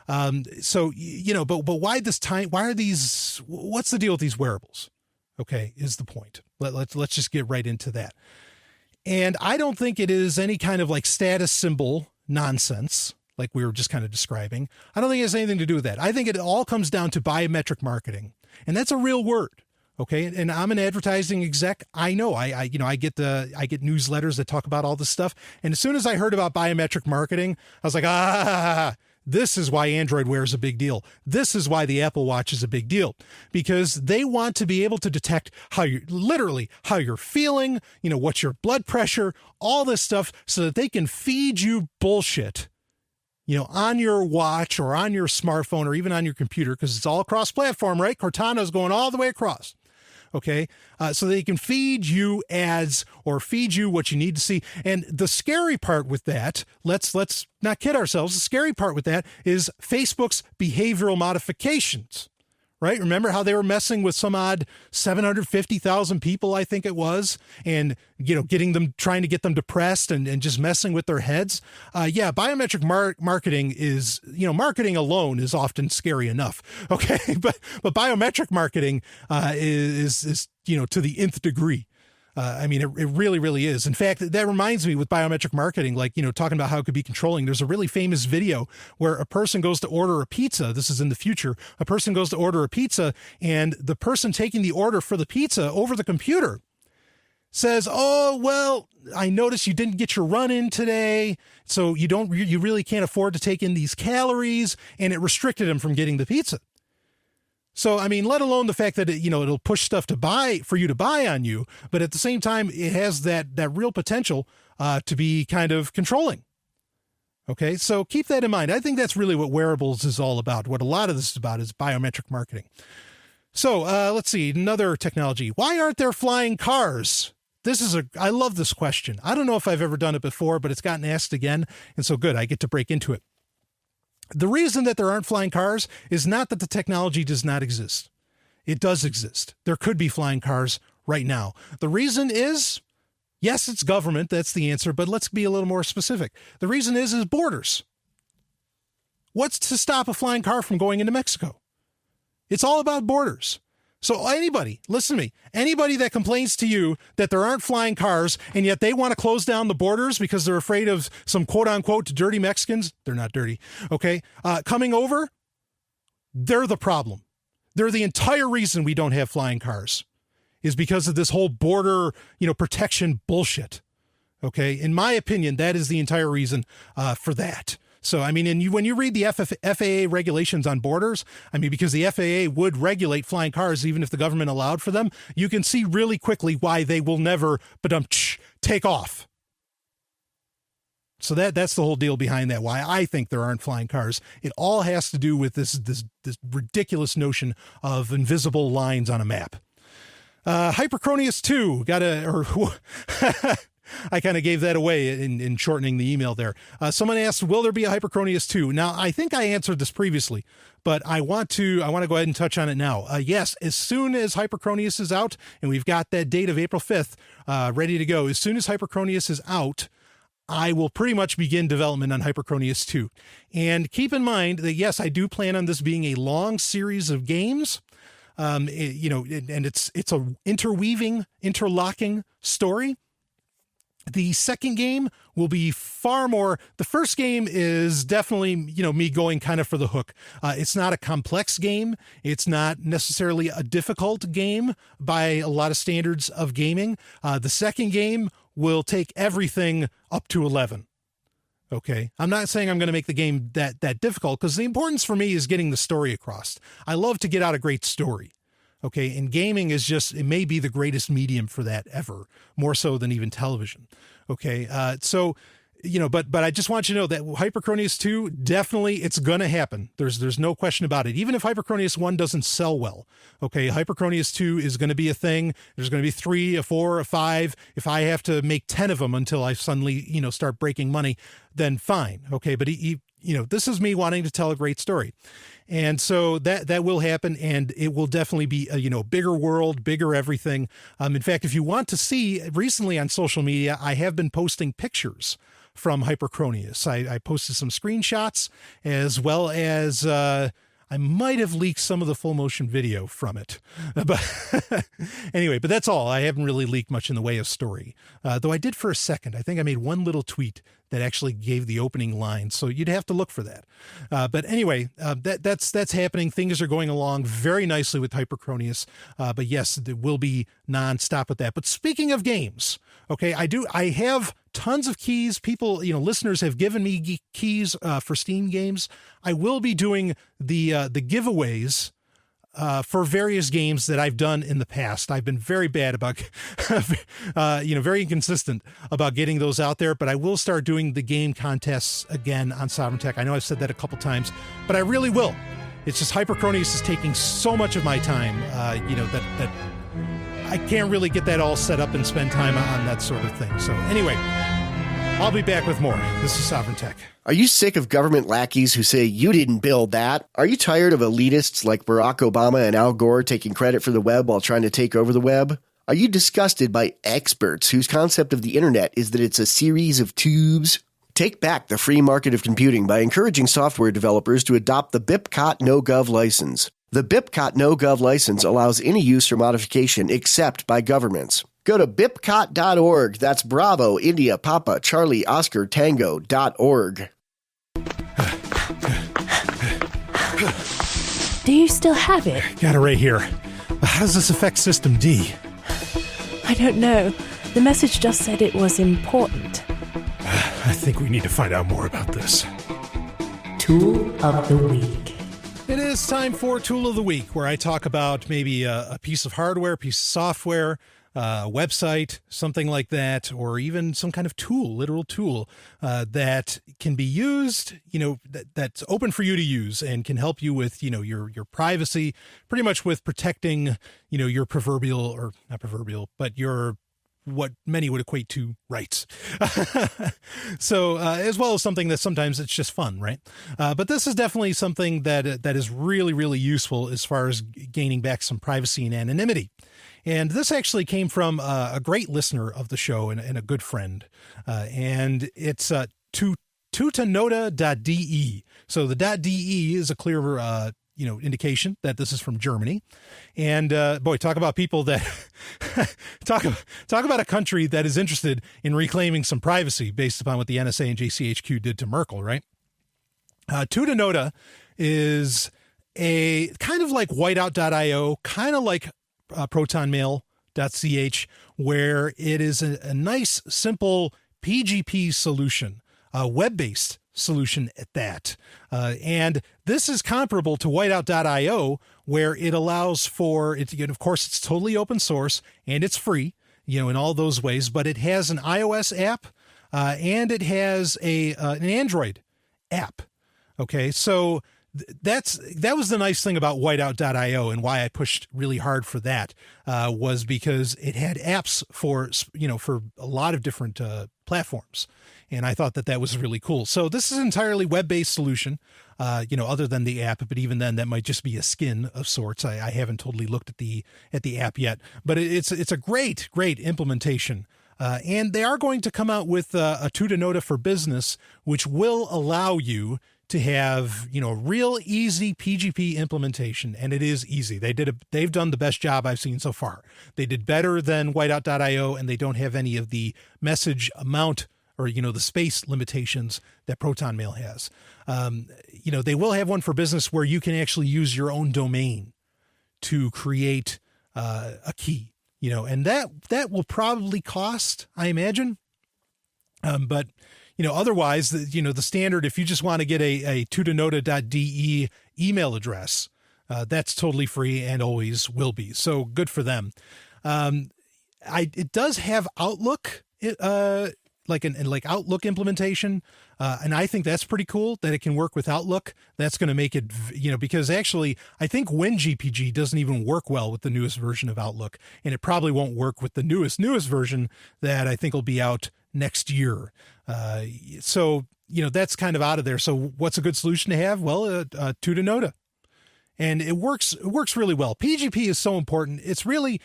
But why this time? Why are these? What's the deal with these wearables? Okay, is the point. Let's just get right into that. And I don't think it is any kind of like status symbol nonsense, like we were just kind of describing. I don't think it has anything to do with that. I think it all comes down to biometric marketing. And that's a real word. Okay. And I'm an advertising exec. I know I get newsletters that talk about all this stuff. And as soon as I heard about biometric marketing, I was like, this is why Android Wear is a big deal. This is why the Apple Watch is a big deal, because they want to be able to detect how you're feeling, what's your blood pressure, all this stuff, so that they can feed you bullshit, on your watch or on your smartphone or even on your computer, because it's all cross-platform, right? Cortana is going all the way across. Okay. So they can feed you ads or feed you what you need to see. And the scary part with that, let's not kid ourselves. The scary part with that is Facebook's behavioral modifications, right? Remember how they were messing with some odd 750,000 people, I think it was, and, trying to get them depressed and just messing with their heads. Biometric marketing is, marketing alone is often scary enough. Okay. But biometric marketing is to the nth degree. It really, really is. In fact, that reminds me with biometric marketing, talking about how it could be controlling. There's a really famous video where a person goes to order a pizza. This is in the future. A person goes to order a pizza, and the person taking the order for the pizza over the computer says, "Oh, well, I noticed you didn't get your run in today, so you really can't afford to take in these calories," and it restricted him from getting the pizza. So, let alone the fact that it'll push stuff for you to buy on you, but at the same time, it has that real potential to be kind of controlling. Okay, so keep that in mind. I think that's really what wearables is all about. What a lot of this is about is biometric marketing. So let's see, another technology. Why aren't there flying cars? I love this question. I don't know if I've ever done it before, but it's gotten asked again. And so good, I get to break into it. The reason that there aren't flying cars is not that the technology does not exist. It does exist. There could be flying cars right now. The reason is, yes, it's government. That's the answer. But let's be a little more specific. The reason is borders. What's to stop a flying car from going into Mexico? It's all about borders. So anybody, listen to me, anybody that complains to you that there aren't flying cars and yet they want to close down the borders because they're afraid of some quote unquote dirty Mexicans, they're not dirty, okay, coming over, they're the problem. They're the entire reason we don't have flying cars is because of this whole border, protection bullshit. Okay. In my opinion, that is the entire reason for that. So, I mean, and when you read the FAA regulations on borders, I mean, because the FAA would regulate flying cars even if the government allowed for them, you can see really quickly why they will never take off. So that's the whole deal behind that, why I think there aren't flying cars. It all has to do with this ridiculous notion of invisible lines on a map. Hypercronius II I kind of gave that away in shortening the email there. Someone asked, will there be a Hypercronius II? Now, I think I answered this previously, but I want to go ahead and touch on it now. Yes, as soon as Hypercronius is out, and we've got that date of April 5th ready to go, as soon as Hypercronius is out, I will pretty much begin development on Hypercronius 2. And keep in mind that, yes, I do plan on this being a long series of games. And it's a interlocking story. The second game will be far more. The first game is definitely, me going kind of for the hook. It's not a complex game. It's not necessarily a difficult game by a lot of standards of gaming. The second game will take everything up to 11. Okay. I'm not saying I'm going to make the game that difficult, because the importance for me is getting the story across. I love to get out a great story. Okay. And gaming is it may be the greatest medium for that ever, more so than even television. Okay. But I just want you to know that Hypercronius 2, definitely it's going to happen. There's no question about it. Even if Hypercronius 1 doesn't sell well. Okay. Hypercronius 2 is going to be a thing. There's going to be 3, a 4, a 5. If I have to make 10 of them until I suddenly, start breaking money, then fine. Okay. But this is me wanting to tell a great story. And so that will happen, and it will definitely be a bigger world, bigger everything. In fact, if you want to see, recently on social media, I have been posting pictures from Hypercronius. I posted some screenshots, as well as I might have leaked some of the full motion video from it. But anyway, but that's all. I haven't really leaked much in the way of story, though I did for a second. I think I made one little tweet that actually gave the opening line. So you'd have to look for that. But anyway, that's happening. Things are going along very nicely with Hypercronius. But yes, there will be nonstop with that. But speaking of games, okay, I have tons of keys. People, listeners have given me keys for Steam games. I will be doing the giveaways for various games that I've done in the past. I've been very bad about, very inconsistent about getting those out there, but I will start doing the game contests again on Sovryn Tech. I know I've said that a couple times, but I really will. It's just Hypercronius is taking so much of my time, that I can't really get that all set up and spend time on that sort of thing. So anyway, I'll be back with more. This is Sovryn Tech. Are you sick of government lackeys who say you didn't build that? Are you tired of elitists like Barack Obama and Al Gore taking credit for the web while trying to take over the web? Are you disgusted by experts whose concept of the internet is that it's a series of tubes? Take back the free market of computing by encouraging software developers to adopt the BIPCOT NoGov license. The BIPCOT NoGov license allows any use or modification except by governments. Go to bipcot.org. That's Bravo, India, Papa, Charlie, Oscar, Tango.org. Do you still have it? Got it right here. How does this affect System D? I don't know. The message just said it was important. I think we need to find out more about this. Tool of the Week. It is time for Tool of the Week, where I talk about maybe a piece of hardware, piece of software, a website, something like that, or even some kind of tool, literal tool, that can be used, that's open for you to use and can help you with, your privacy, pretty much with protecting, your proverbial, or not proverbial, but your, what many would equate to rights. So, as well as something that sometimes it's just fun, right? But this is definitely something that is really, really useful as far as gaining back some privacy and anonymity. And this actually came from a great listener of the show and a good friend. And it's tutanota.de. So the .de is a clear indication that this is from Germany. And boy, talk about people that talk about a country that is interested in reclaiming some privacy based upon what the NSA and JCHQ did to Merkel, right? Tutanota is a kind of like whiteout.io, kind of like protonmail.ch, where it is a nice, simple PGP solution, a web-based solution at that. And this is comparable to whiteout.io, where it allows for it. Of course, it's totally open source and it's free, in all those ways, but it has an iOS app and it has an Android app. Okay, so that was the nice thing about whiteout.io, and why I pushed really hard for that was because it had apps for a lot of different platforms, and I thought that was really cool. So this is an entirely web-based solution, other than the app, but even then that might just be a skin of sorts. I haven't totally looked at the app yet, but it's a great implementation. And they are going to come out with a Tutanota for Business, which will allow you to have, real easy PGP implementation. And it is easy. They've done the best job I've seen so far. They did better than whiteout.io, and they don't have any of the message amount or, the space limitations that ProtonMail has. They will have one for business where you can actually use your own domain to create a key, and that will probably cost, I imagine. But otherwise, the standard, if you just want to get a tutanota.de email address, that's totally free and always will be. So good for them. It does have Outlook, like Outlook implementation. And I think that's pretty cool that it can work with Outlook. That's going to make it, because actually I think WinGPG doesn't even work well with the newest version of Outlook, and it probably won't work with the newest version that I think will be out next year. So that's kind of out of there. So what's a good solution to have? Well, Tutanota, and it works really well. PGP is so important. It's really,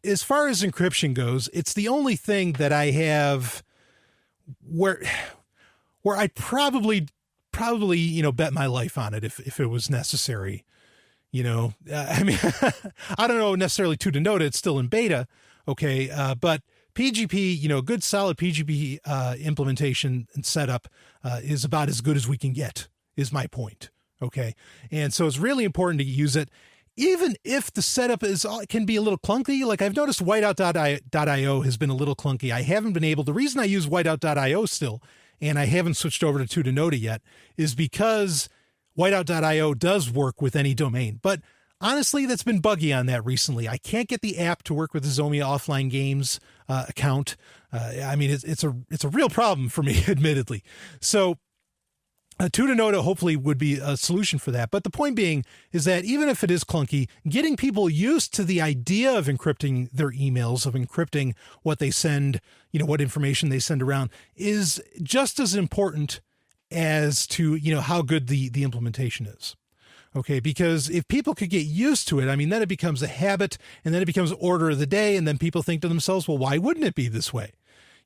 as far as encryption goes, it's the only thing that I have where I'd probably bet my life on it if it was necessary. I don't know necessarily Tutanota, it's still in beta. Okay. But PGP, good solid PGP implementation and setup is about as good as we can get, is my point. Okay. And so it's really important to use it, even if the setup can be a little clunky. Like I've noticed whiteout.io has been a little clunky. I haven't been able, the reason I use whiteout.io still, and I haven't switched over to Tutanota yet, is because whiteout.io does work with any domain. But honestly, that's been buggy on that recently. I can't get the app to work with the Zomia Offline Games account. It's a real problem for me, admittedly. So Tutanota hopefully would be a solution for that. But the point being is that even if it is clunky, getting people used to the idea of encrypting their emails, of encrypting what they send, what information they send around, is just as important as to, how good the implementation is. Okay, because if people could get used to it, then it becomes a habit, and then it becomes order of the day, and then people think to themselves, well, why wouldn't it be this way?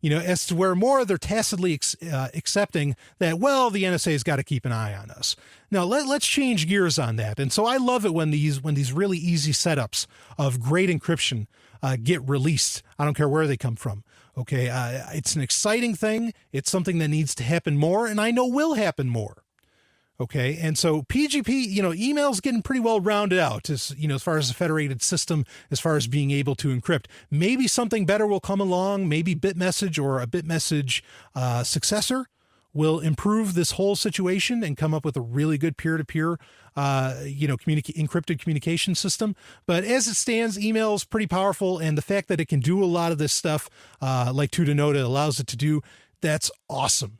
As to where more they're tacitly accepting that, well, the NSA's got to keep an eye on us. Now, let's change gears on that. And so I love it when these really easy setups of great encryption get released. I don't care where they come from. Okay, it's an exciting thing. It's something that needs to happen more, and I know will happen more. Okay. And so PGP, email's getting pretty well rounded out as far as a federated system, as far as being able to encrypt. Maybe something better will come along. Maybe Bitmessage or a Bitmessage successor will improve this whole situation and come up with a really good peer-to-peer, encrypted communication system. But as it stands, email is pretty powerful. And the fact that it can do a lot of this stuff, like Tutanota allows it to do, that's awesome.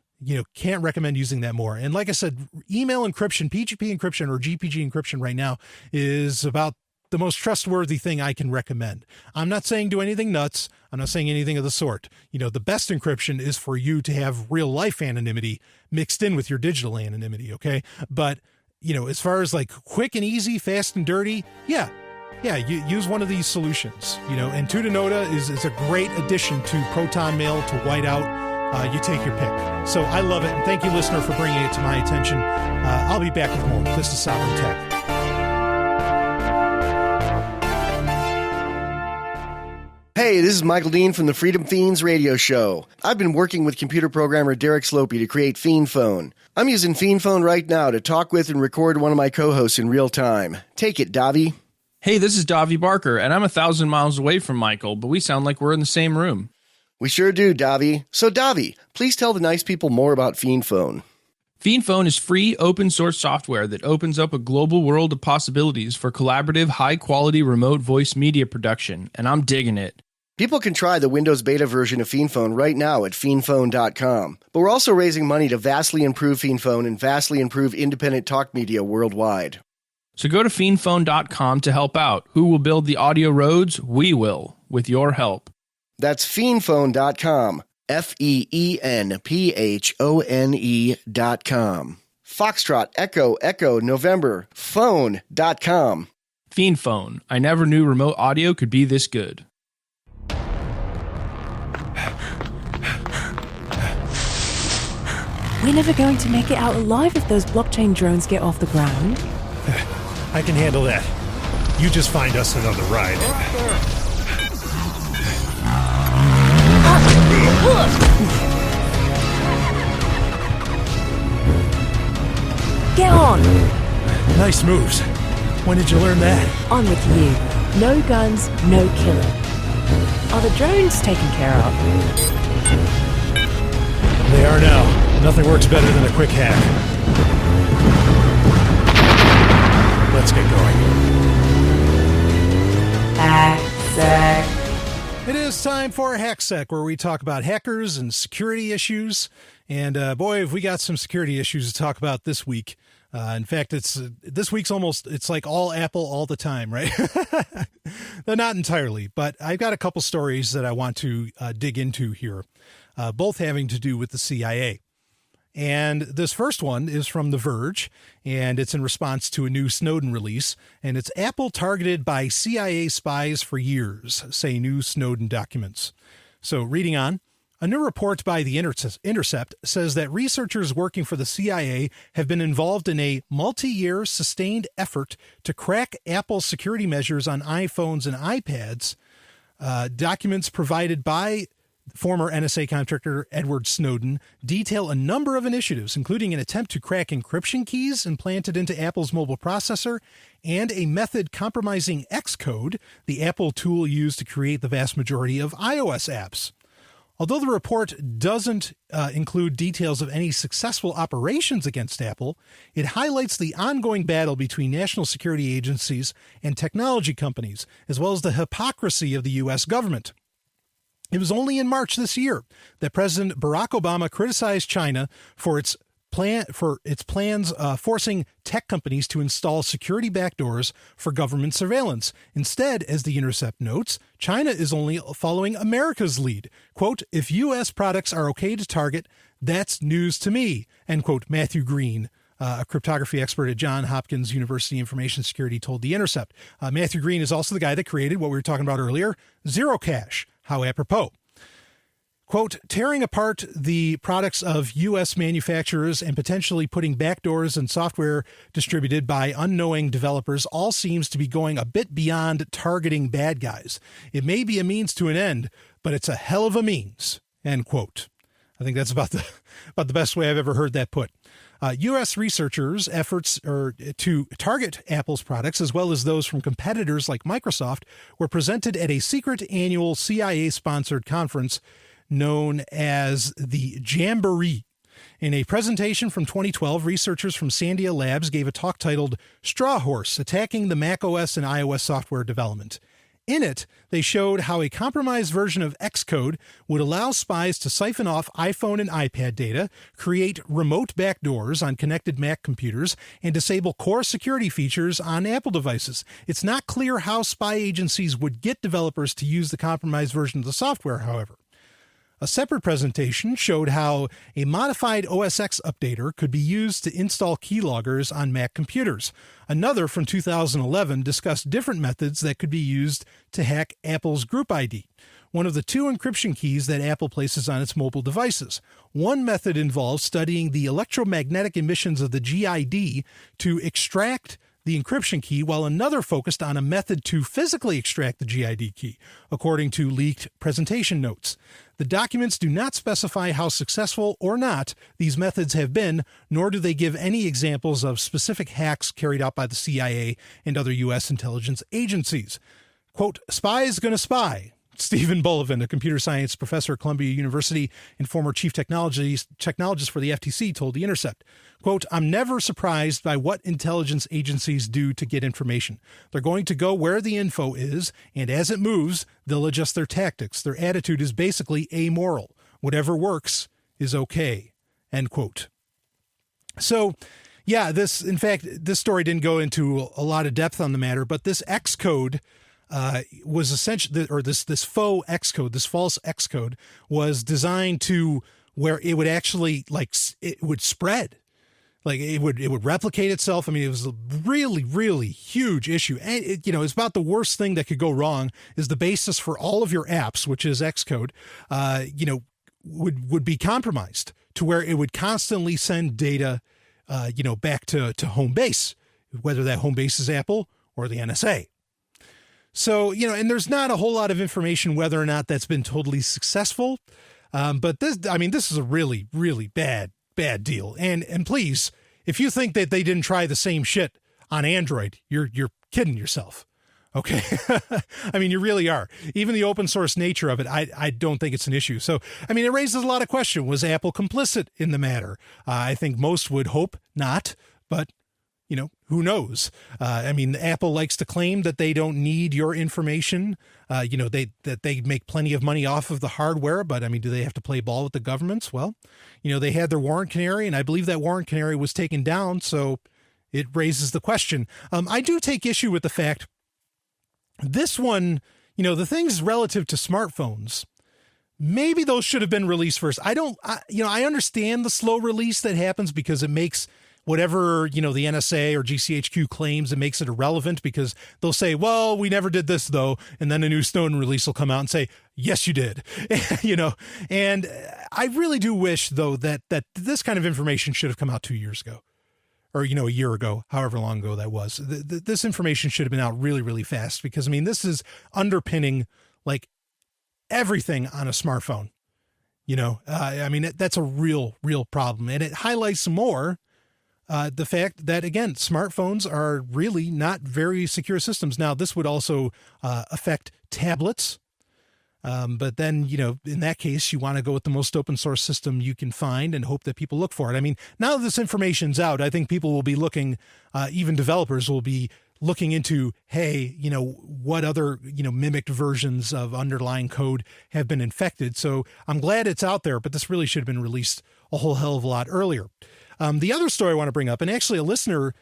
Can't recommend using that more. And like I said, email encryption, PGP encryption, or GPG encryption right now is about the most trustworthy thing I can recommend. I'm not saying do anything nuts. I'm not saying anything of the sort. The best encryption is for you to have real life anonymity mixed in with your digital anonymity. Okay. But, as far as like quick and easy, fast and dirty, you use one of these solutions, and Tutanota is a great addition to ProtonMail, to Whiteout. You take your pick. So I love it. And thank you, listener, for bringing it to my attention. I'll be back with more. This is Sovryn Tech. Hey, this is Michael Dean from the Freedom Fiends radio show. I've been working with computer programmer Derek Slopey to create Fiend Phone. I'm using Fiend Phone right now to talk with and record one of my co-hosts in real time. Take it, Davi. Hey, this is Davi Barker, and I'm 1,000 miles away from Michael, but we sound like we're in the same room. We sure do, Davi. So, Davi, please tell the nice people more about Fiend Phone. Fiend Phone is free, open-source software that opens up a global world of possibilities for collaborative, high-quality remote voice media production, and I'm digging it. People can try the Windows beta version of Fiend Phone right now at fiendphone.com. But we're also raising money to vastly improve Fiend Phone and vastly improve independent talk media worldwide. So go to fiendphone.com to help out. Who will build the audio roads? We will, with your help. That's fiendphone.com. FEENPHONE.com. Foxtrot, Echo, November, phone.com. Fiend Phone. I never knew remote audio could be this good. We're never going to make it out alive if those blockchain drones get off the ground. I can handle that. You just find us another ride. Get on! Nice moves. When did you learn that? On with you. No guns, no killing. Are the drones taken care of? They are now. Nothing works better than a quick hack. Let's get going. Hacksec. It is time for Hacksec, where we talk about hackers and security issues. And boy, have we got some security issues to talk about this week. In fact, this week's it's like all Apple all the time, right? Not entirely, but I've got a couple stories that I want to dig into here, both having to do with the CIA. And this first one is from The Verge, and it's in response to a new Snowden release. And it's Apple targeted by CIA spies for years, say new Snowden documents. So reading on, a new report by The Intercept says that researchers working for the CIA have been involved in a multi-year sustained effort to crack Apple's security measures on iPhones and iPads. Documents provided by former NSA contractor Edward Snowden detail a number of initiatives, including an attempt to crack encryption keys implanted into Apple's mobile processor and a method compromising Xcode, the Apple tool used to create the vast majority of iOS apps. Although the report doesn't include details of any successful operations against Apple, it highlights the ongoing battle between national security agencies and technology companies, as well as the hypocrisy of the U.S. government. It was only in March this year that President Barack Obama criticized China for its plans forcing tech companies to install security backdoors for government surveillance. Instead, as The Intercept notes, China is only following America's lead. Quote, if U.S. products are okay to target, that's news to me, end quote, Matthew Green, a cryptography expert at Johns Hopkins University Information Security, told The Intercept. Matthew Green is also the guy that created what we were talking about earlier, Zerocash. How apropos. Quote, tearing apart the products of U.S. manufacturers and potentially putting backdoors and software distributed by unknowing developers all seems to be going a bit beyond targeting bad guys. It may be a means to an end, but it's a hell of a means, end quote. I think that's about the best way I've ever heard that put. U.S. researchers' efforts to target Apple's products, as well as those from competitors like Microsoft, were presented at a secret annual CIA-sponsored conference known as the Jamboree. In a presentation from 2012, researchers from Sandia Labs gave a talk titled Straw Horse, Attacking the macOS and iOS Software Development. In it, they showed how a compromised version of Xcode would allow spies to siphon off iPhone and iPad data, create remote backdoors on connected Mac computers, and disable core security features on Apple devices. It's not clear how spy agencies would get developers to use the compromised version of the software, however. A separate presentation showed how a modified OS X updater could be used to install keyloggers on Mac computers. Another from 2011 discussed different methods that could be used to hack Apple's Group ID, one of the two encryption keys that Apple places on its mobile devices. One method involves studying the electromagnetic emissions of the GID to extract the encryption key, while another focused on a method to physically extract the GID key, according to leaked presentation notes. The documents do not specify how successful or not these methods have been, nor do they give any examples of specific hacks carried out by the CIA and other U.S. intelligence agencies. Quote, "Spies gonna spy." Stephen Bullivant, a computer science professor at Columbia University and former chief technologist for the FTC, told The Intercept, quote, "I'm never surprised by what intelligence agencies do to get information. They're going to go where the info is, and as it moves, they'll adjust their tactics. Their attitude is basically amoral. Whatever works is okay," end quote. So, yeah, this story didn't go into a lot of depth on the matter, but this X code was essentially, or this faux X code, this false X code was designed to where it would actually, like, it would spread. Like, it would replicate itself. I mean, it was a really, really huge issue. And it's about the worst thing that could go wrong is the basis for all of your apps, which is X code, would be compromised to where it would constantly send data, back to home base, whether that home base is Apple or the NSA. So, and there's not a whole lot of information whether or not that's been totally successful. But this is a really, really bad deal. And please, if you think that they didn't try the same shit on Android, you're kidding yourself. Okay. I mean, you really are. Even the open source nature of it, I don't think it's an issue. So, I mean, it raises a lot of questions. Was Apple complicit in the matter? I think most would hope not, but who knows? Apple likes to claim that they don't need your information. That they make plenty of money off of the hardware, but do they have to play ball with the governments? Well, they had their warrant canary, and I believe that warrant canary was taken down. So it raises the question. I do take issue with the fact this one, the things relative to smartphones, maybe those should have been released first. I understand the slow release that happens because it makes whatever, the NSA or GCHQ claims, it makes it irrelevant because they'll say, well, we never did this though. And then a new Snowden release will come out and say, yes, you did, and I really do wish though that this kind of information should have come out 2 years ago or, a year ago, however long ago that was. This information should have been out really, really fast because this is underpinning like everything on a smartphone, that's a real problem. And it highlights more the fact that, again, smartphones are really not very secure systems. Now, this would also affect tablets. But then, in that case, you want to go with the most open source system you can find and hope that people look for it. Now that this information's out, I think people will be looking, even developers will be looking into, hey, what other, mimicked versions of underlying code have been infected. So I'm glad it's out there, but this really should have been released a whole hell of a lot earlier. The other story I want to bring up, and actually a listener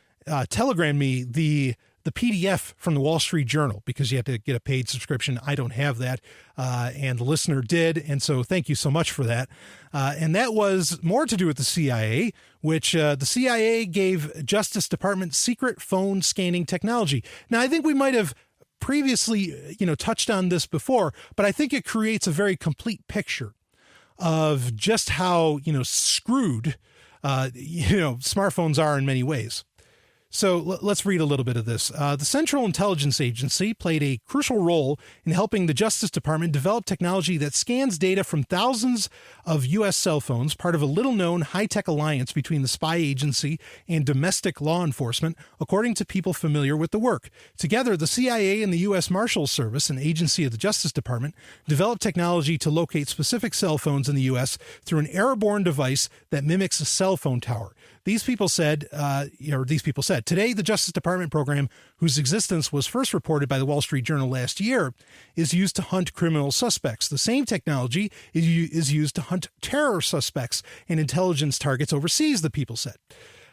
telegrammed me the PDF from the Wall Street Journal because you have to get a paid subscription. I don't have that, and the listener did, and so thank you so much for that. And that was more to do with the CIA, which the CIA gave Justice Department secret phone scanning technology. Now, I think we might have previously, touched on this before, but I think it creates a very complete picture of just how, screwed smartphones are in many ways. So let's read a little bit of this. The Central Intelligence Agency played a crucial role in helping the Justice Department develop technology that scans data from thousands of U.S. cell phones, part of a little-known high-tech alliance between the spy agency and domestic law enforcement, according to people familiar with the work. Together, the CIA and the U.S. Marshals Service, an agency of the Justice Department, developed technology to locate specific cell phones in the U.S. through an airborne device that mimics a cell phone tower. These people said, today the Justice Department program, whose existence was first reported by the Wall Street Journal last year, is used to hunt criminal suspects. The same technology is used to hunt terror suspects and intelligence targets overseas, the people said.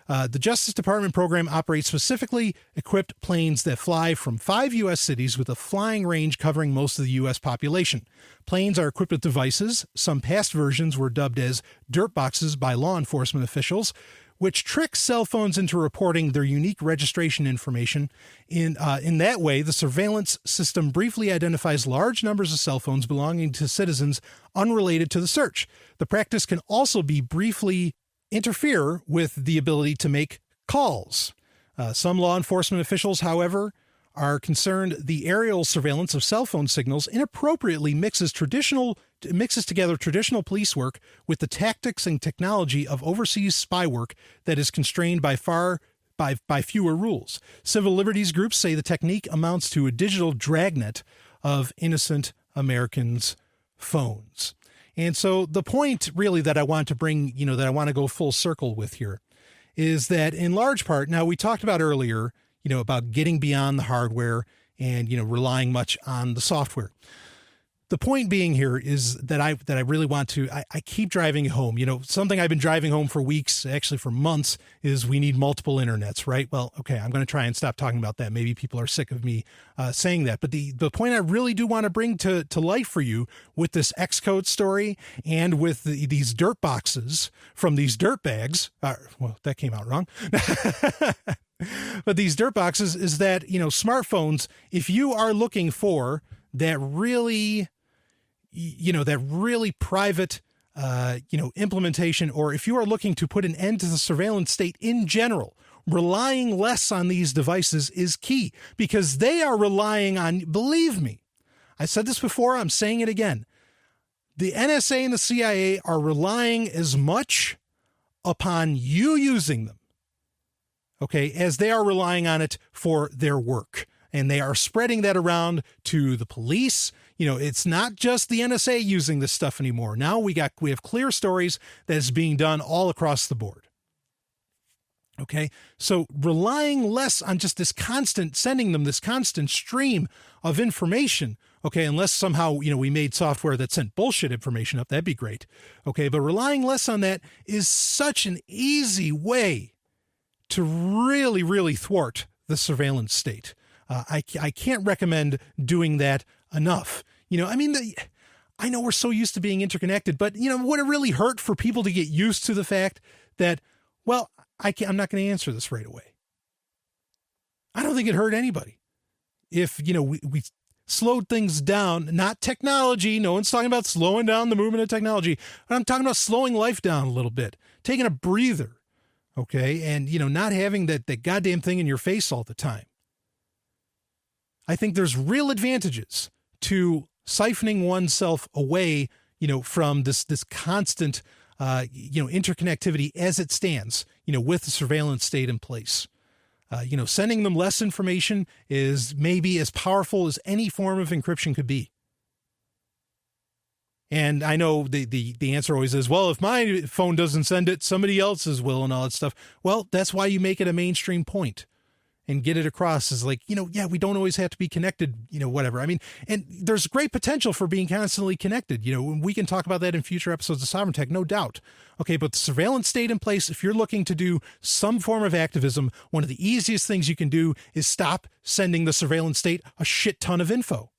The Justice Department program operates specifically equipped planes that fly from 5 U.S. cities with a flying range covering most of the U.S. population. Planes are equipped with devices. Some past versions were dubbed as dirt boxes by law enforcement officials, which tricks cell phones into reporting their unique registration information. In that way, the surveillance system briefly identifies large numbers of cell phones belonging to citizens unrelated to the search. The practice can also be briefly interfere with the ability to make calls. Some law enforcement officials, however, are concerned the aerial surveillance of cell phone signals inappropriately mixes together traditional police work with the tactics and technology of overseas spy work that is constrained by fewer rules. Civil liberties groups say the technique amounts to a digital dragnet of innocent Americans' phones. And so the point really that I want to bring, that I want to go full circle with here is that in large part, now we talked about earlier, about getting beyond the hardware and, relying much on the software. The point being here is that I really want to, I keep driving home, something I've been driving home for weeks, actually for months, is we need multiple internets, right? Well, okay, I'm going to try and stop talking about that. Maybe people are sick of me saying that. But the point I really do want to bring to life for you with this Xcode story and with these dirt boxes from these dirt bags, well, that came out wrong. But these dirt boxes is that, smartphones, if you are looking for that really private, implementation, or if you are looking to put an end to the surveillance state in general, relying less on these devices is key because they are relying on, believe me, I said this before, I'm saying it again. The NSA and the CIA are relying as much upon you using them, okay, as they are relying on it for their work. And they are spreading that around to the police. It's not just the NSA using this stuff anymore. Now we have clear stories that is being done all across the board. Okay, so relying less on just this constant, sending them this constant stream of information. Okay, unless somehow, we made software that sent bullshit information up, that'd be great. Okay, but relying less on that is such an easy way to really, really thwart the surveillance state. I can't recommend doing that enough. I know we're so used to being interconnected, but, would it really hurt for people to get used to the fact that, well, I'm not going to answer this right away? I don't think it hurt anybody. If, we slowed things down, not technology. No one's talking about slowing down the movement of technology, but I'm talking about slowing life down a little bit, taking a breather. Okay. And, not having that goddamn thing in your face all the time. I think there's real advantages to siphoning oneself away, from this constant, interconnectivity as it stands, with the surveillance state in place. Sending them less information is maybe as powerful as any form of encryption could be. And I know the answer always is, well, if my phone doesn't send it, somebody else's will and all that stuff. Well, that's why you make it a mainstream point. And get it across as like, we don't always have to be connected, whatever. I mean, and there's great potential for being constantly connected. We can talk about that in future episodes of Sovereign Tech, no doubt. Okay, but the surveillance state in place, if you're looking to do some form of activism, one of the easiest things you can do is stop sending the surveillance state a shit ton of info.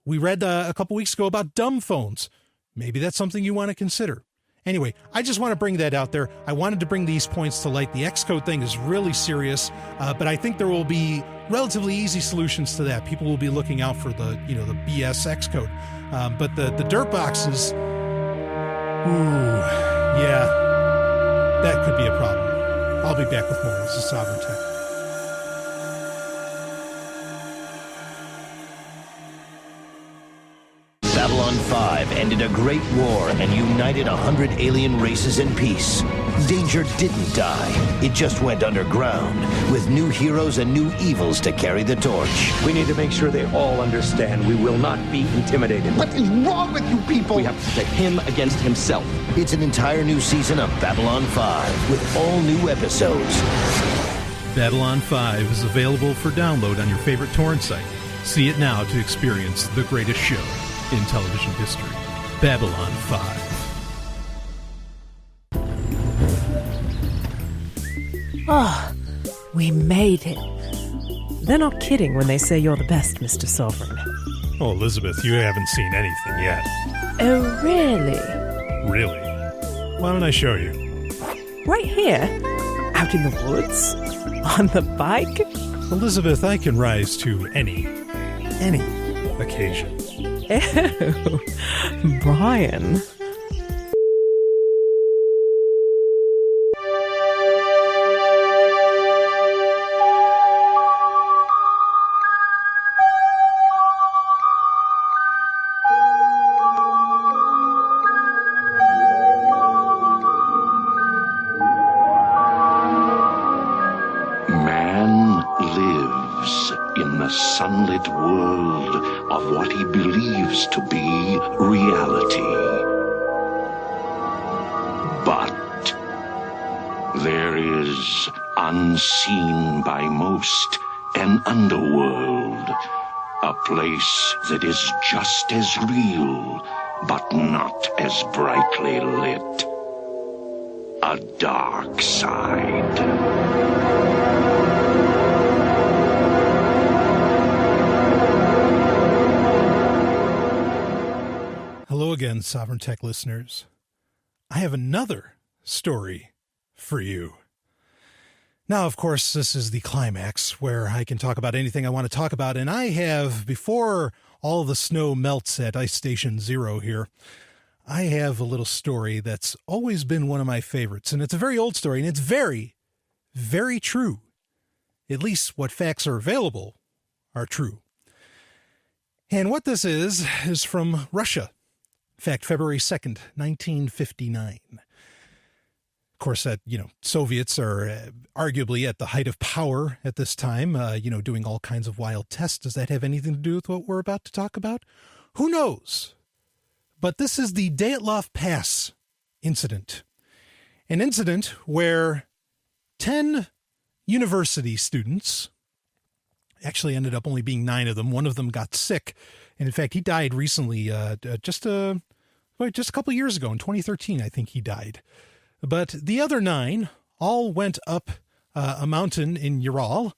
We read a couple weeks ago about dumb phones. Maybe that's something you want to consider. Anyway, I just want to bring that out there. I wanted to bring these points to light. The Xcode thing is really serious, but I think there will be relatively easy solutions to that. People will be looking out for the BS Xcode. But the dirt boxes, that could be a problem. I'll be back with more. This is Sovereign Tech. Babylon 5 ended a great war and united 100 alien races in peace. Danger didn't die. It just went underground, with new heroes and new evils to carry the torch. We need to make sure they all understand we will not be intimidated. What is wrong with you people? We have to pit him against himself. It's an entire new season of Babylon 5, with all new episodes. Babylon 5 is available for download on your favorite torrent site. See it now to experience the greatest show in television history. Babylon 5. Oh, we made it. They're not kidding when they say you're the best, Mr. Sovryn. Oh, Elizabeth, you haven't seen anything yet. Oh, really? Really? Why don't I show you? Right here? Out in the woods? On the bike? Elizabeth, I can rise to any occasion. Ew, Brian. in the sunlit world of what he believes to be reality. But there is, unseen by most, an underworld, a place that is just as real, but not as brightly lit. A dark side. Hello again, Sovereign Tech listeners. I have another story for you. Now, of course, this is the climax where I can talk about anything I want to talk about, and I have, before all the snow melts at Ice Station Zero here, I have a little story that's always been one of my favorites, and it's a very old story, and it's very, very true. At least what facts are available are true. And what this is from Russia. In fact, February 2nd, 1959. Of course, that, Soviets are arguably at the height of power at this time, doing all kinds of wild tests. Does that have anything to do with what we're about to talk about? Who knows? But this is the Dyatlov Pass incident. An incident where 10 university students, actually ended up only being 9 of them. One of them got sick. And in fact, he died recently, just a couple years ago in 2013, I think he died. But the other 9 all went up a mountain in Ural.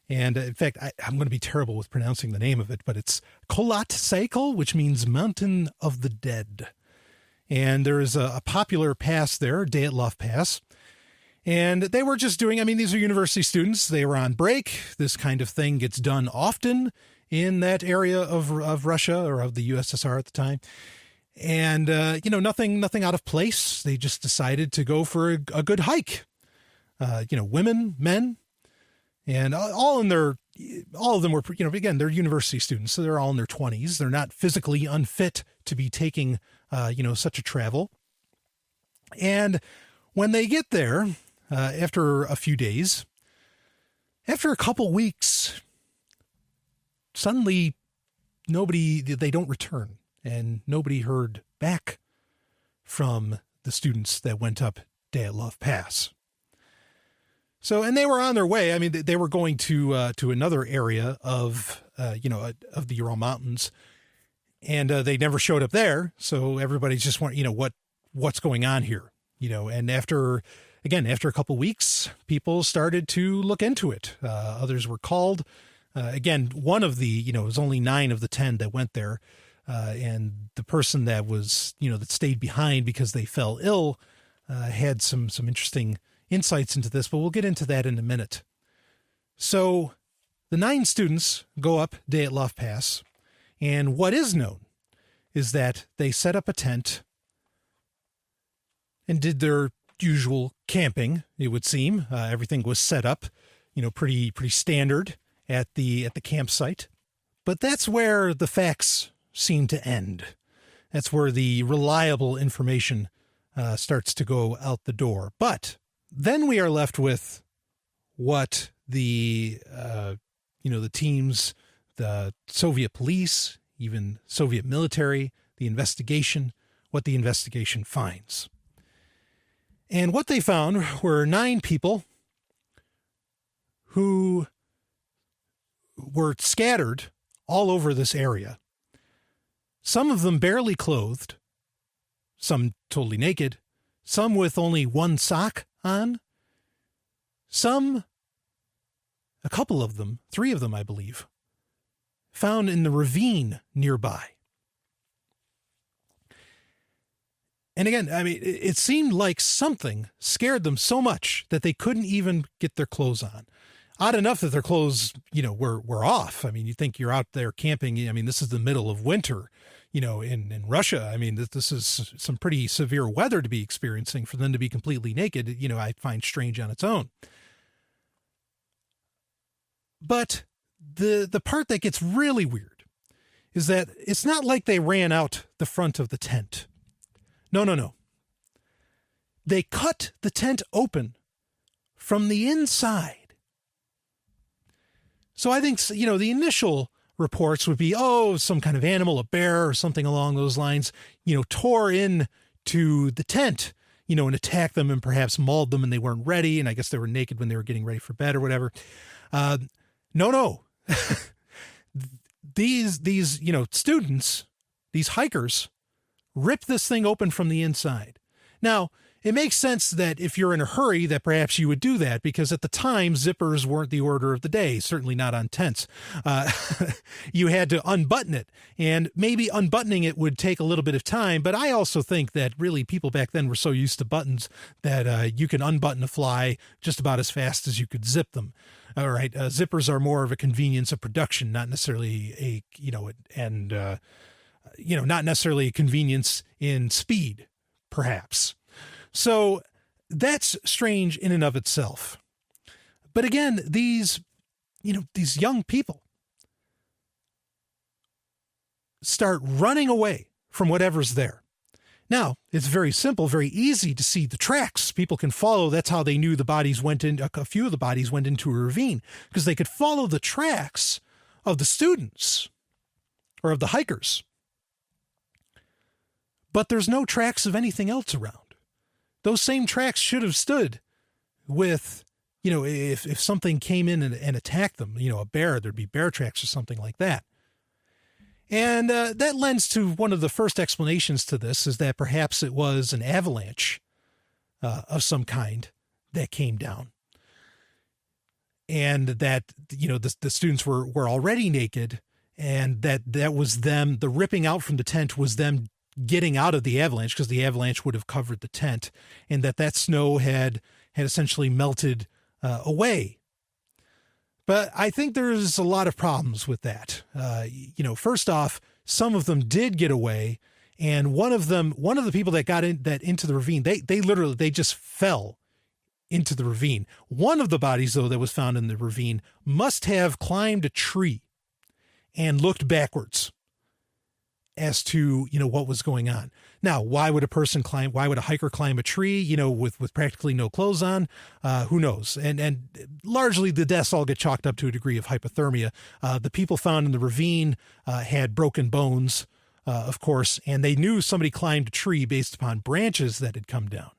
And in fact, I'm going to be terrible with pronouncing the name of it, but it's Kholat Syakhl, which means Mountain of the Dead. And there is a popular pass there, Dyatlov Pass. And they were just doing, these are university students. They were on break. This kind of thing gets done often in that area of Russia, or of the USSR at the time. And, nothing out of place. They just decided to go for a good hike. Women, men, and all of them were, again, they're university students, so they're all in their 20s. They're not physically unfit to be taking, such a travel. And when they get there, after a few days, after a couple weeks, suddenly they don't return. And nobody heard back from the students that went up Dyatlov Pass. So, and they were on their way. They were going to another area of the Ural Mountains, and they never showed up there. So everybody's just wondering, what's going on here, and after a couple weeks, people started to look into it. Others were called. Again, one of the, it was only 9 of the 10 that went there. And the person that was, that stayed behind because they fell ill, had some interesting insights into this, but we'll get into that in a minute. So the 9 students go up Dyatlov Pass, and what is known is that they set up a tent and did their usual camping, it would seem. Everything was set up, pretty standard at the campsite. But that's where the facts seem to end. That's where the reliable information starts to go out the door. But then we are left with what the teams, the Soviet police, even Soviet military, the investigation, what the investigation finds. And what they found were 9 people who were scattered all over this area. Some of them barely clothed, some totally naked, some with only one sock on, a couple of them, 3 of them, I believe, found in the ravine nearby. And again, it seemed like something scared them so much that they couldn't even get their clothes on. Odd enough that their clothes, were off. You think you're out there camping. This is the middle of winter, in Russia. This is some pretty severe weather to be experiencing. For them to be completely naked, I find strange on its own. But the part that gets really weird is that it's not like they ran out the front of the tent. No. They cut the tent open from the inside. So I think, the initial reports would be, some kind of animal, a bear or something along those lines, tore in to the tent, and attacked them and perhaps mauled them and they weren't ready. And I guess they were naked when they were getting ready for bed or whatever. No. These students, these hikers, ripped this thing open from the inside. Now, it makes sense that if you're in a hurry that perhaps you would do that, because at the time, zippers weren't the order of the day, certainly not on tents. You had to unbutton it, and maybe unbuttoning it would take a little bit of time, but I also think that really people back then were so used to buttons that you can unbutton a fly just about as fast as you could zip them. All right, zippers are more of a convenience of production, not necessarily not necessarily a convenience in speed, perhaps. So that's strange in and of itself. But again, these young people start running away from whatever's there. Now, it's very simple, very easy to see the tracks. People can follow. That's how they knew the bodies went in. A few of the bodies went into a ravine because they could follow the tracks of the students or of the hikers. But there's no tracks of anything else around. Those same tracks should have stood with, if something came in and attacked them, a bear, there'd be bear tracks or something like that. And that lends to one of the first explanations to this is that perhaps it was an avalanche of some kind that came down. And that, the students were already naked and that was them, the ripping out from the tent was them getting out of the avalanche because the avalanche would have covered the tent, and that snow had essentially melted away. But I think there's a lot of problems with that. First off, some of them did get away, and one of the people that got into the ravine, they just fell into the ravine. One of the bodies, though, that was found in the ravine must have climbed a tree and looked backwards as to, what was going on. Now, why would a hiker climb a tree, with practically no clothes on? Who knows? And largely the deaths all get chalked up to a degree of hypothermia. The people found in the ravine had broken bones, of course, and they knew somebody climbed a tree based upon branches that had come down.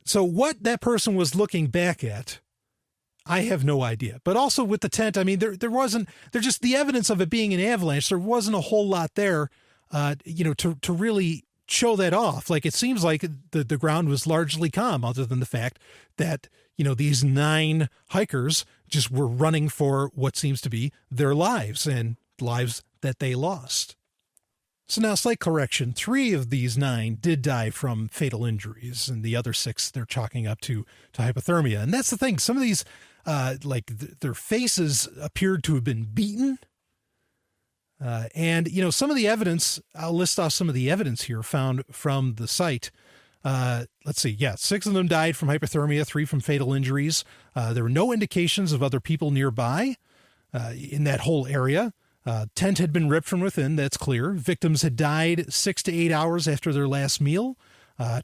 So what that person was looking back at, I have no idea. But also with the tent, I mean, there's just the evidence of it being an avalanche. There wasn't a whole lot there, to really show that off. Like, it seems like the ground was largely calm, other than the fact that, these 9 hikers just were running for what seems to be their lives and lives that they lost. So now, slight correction, 3 of these 9 did die from fatal injuries, and the other 6 they're chalking up to hypothermia. And that's the thing. Some of these, their faces appeared to have been beaten. And some of the evidence, I'll list off some of the evidence here found from the site. Let's see. Yeah, 6 of them died from hypothermia, 3 from fatal injuries. There were no indications of other people nearby in that whole area. Tent had been ripped from within, that's clear. Victims had died 6 to 8 hours after their last meal.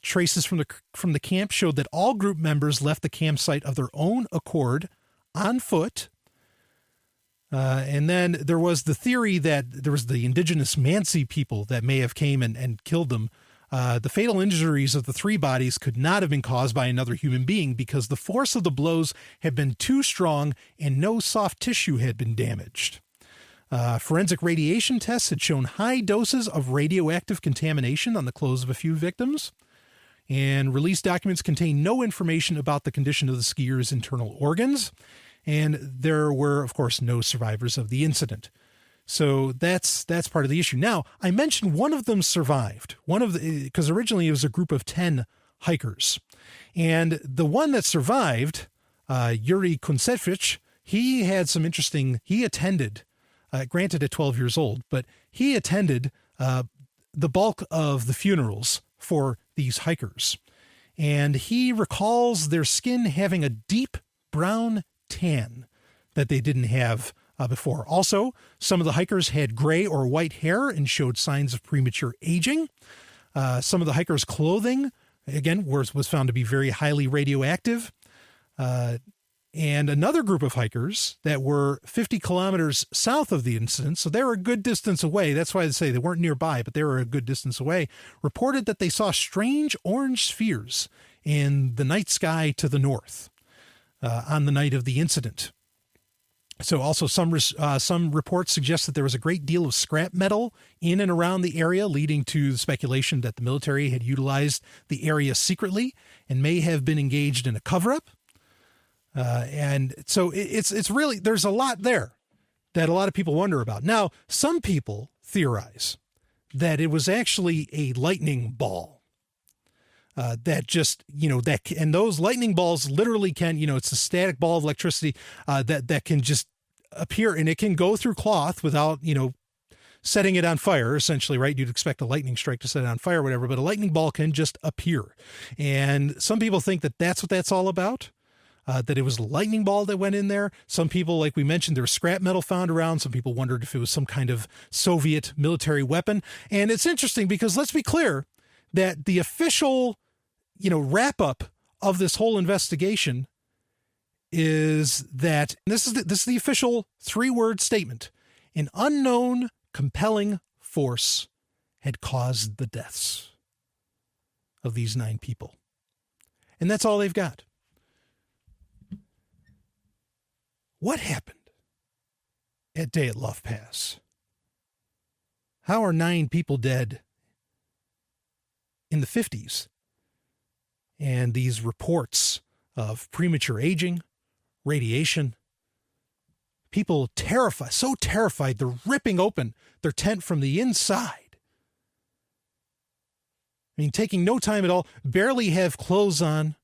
Traces from the camp showed that all group members left the campsite of their own accord on foot. And then there was the theory that there was the indigenous Mansi people that may have came and killed them. The fatal injuries of the 3 bodies could not have been caused by another human being because the force of the blows had been too strong and no soft tissue had been damaged. Forensic radiation tests had shown high doses of radioactive contamination on the clothes of a few victims, and released documents contain no information about the condition of the skiers' internal organs, and there were, of course, no survivors of the incident. So that's part of the issue. Now, I mentioned one of them survived, because originally it was a group of 10 hikers, and the one that survived, Yuri Kunsevich, he attended. Granted at 12 years old, but he attended the bulk of the funerals for these hikers. And he recalls their skin having a deep brown tan that they didn't have before. Also, some of the hikers had gray or white hair and showed signs of premature aging. Some of the hikers' clothing, again, was found to be very highly radioactive. and another group of hikers that were 50 kilometers south of the incident, so they were a good distance away. That's why I say they weren't nearby, but they were a good distance away, reported that they saw strange orange spheres in the night sky to the north on the night of the incident. So also some reports suggest that there was a great deal of scrap metal in and around the area, leading to the speculation that the military had utilized the area secretly and may have been engaged in a cover-up. And so it's really, there's a lot there that a lot of people wonder about. Now, some people theorize that it was actually a lightning ball. That just, and those lightning balls literally can, it's a static ball of electricity that can just appear, and it can go through cloth without, setting it on fire, essentially, right? You'd expect a lightning strike to set it on fire or whatever, but a lightning ball can just appear. And some people think that that's what that's all about, that it was a lightning ball that went in there. Some people, like we mentioned, there was scrap metal found around. Some people wondered if it was some kind of Soviet military weapon. And it's interesting because let's be clear that the official wrap up of this whole investigation is that this is the official 3-word statement: an unknown compelling force had caused the deaths of these 9 people. And that's all they've got. What happened at Dyatlov Pass? How are 9 people dead in the 50s? And these reports of premature aging, radiation, people so terrified, they're ripping open their tent from the inside. I mean, taking no time at all, barely have clothes on.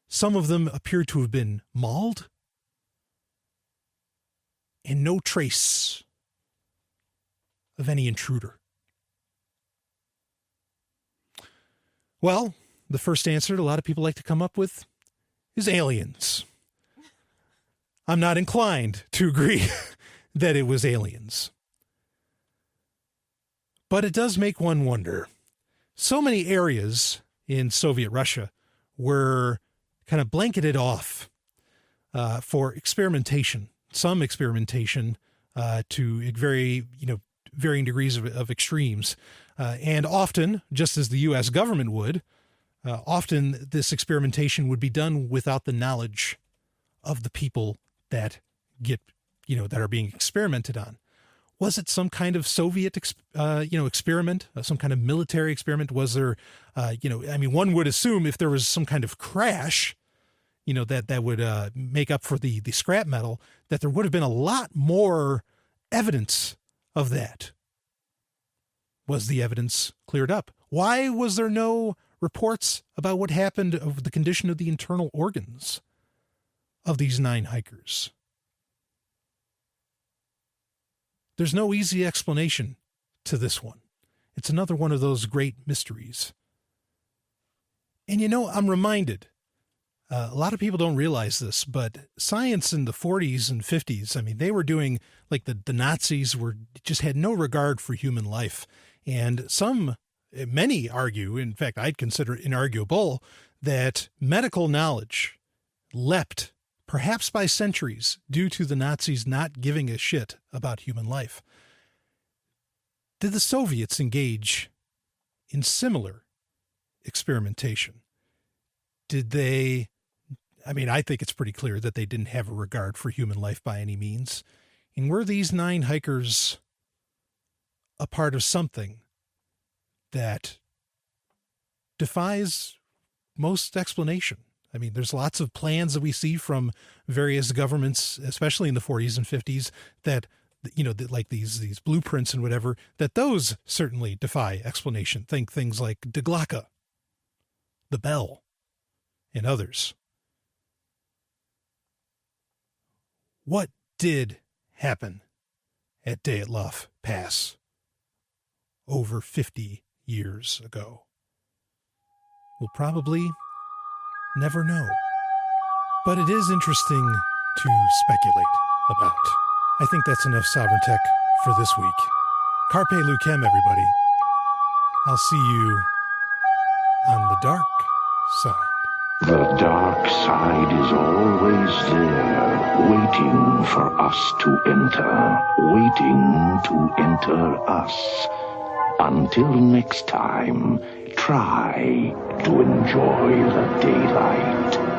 Some of them appear to have been mauled. And no trace of any intruder. Well, the first answer that a lot of people like to come up with is aliens. I'm not inclined to agree that it was aliens. But it does make one wonder. So many areas in Soviet Russia were kind of blanketed off for experimentation. Some experimentation to varying degrees of extremes. And often, just as the U.S. government would, often this experimentation would be done without the knowledge of the people that that are being experimented on. Was it some kind of Soviet, experiment, some kind of military experiment? Was there, one would assume if there was some kind of crash, that would make up for the scrap metal, that there would have been a lot more evidence of that. Was the evidence cleared up? Why was there no reports about what happened of the condition of the internal organs of these 9 hikers? There's no easy explanation to this one. It's another one of those great mysteries. And I'm reminded, a lot of people don't realize this, but science in the 40s and 50s, they were doing, like the Nazis just had no regard for human life. And many argue, in fact, I'd consider it inarguable, that medical knowledge leapt perhaps by centuries due to the Nazis not giving a shit about human life. Did the Soviets engage in similar experimentation? Did they, I think it's pretty clear that they didn't have a regard for human life by any means. And were these 9 hikers a part of something that defies most explanation? There's lots of plans that we see from various governments, especially in the 40s and 50s, that, like these blueprints and whatever, that those certainly defy explanation. Think things like Deglaka, the Bell, and others. What did happen at Dyatlov Pass over 50 years ago? We'll probably never know. But it is interesting to speculate about. I think that's enough Sovereign Tech for this week. Carpe Lucem, everybody. I'll see you on the dark side. The dark side is always there, waiting for us to enter, waiting to enter us. Until next time, try to enjoy the daylight.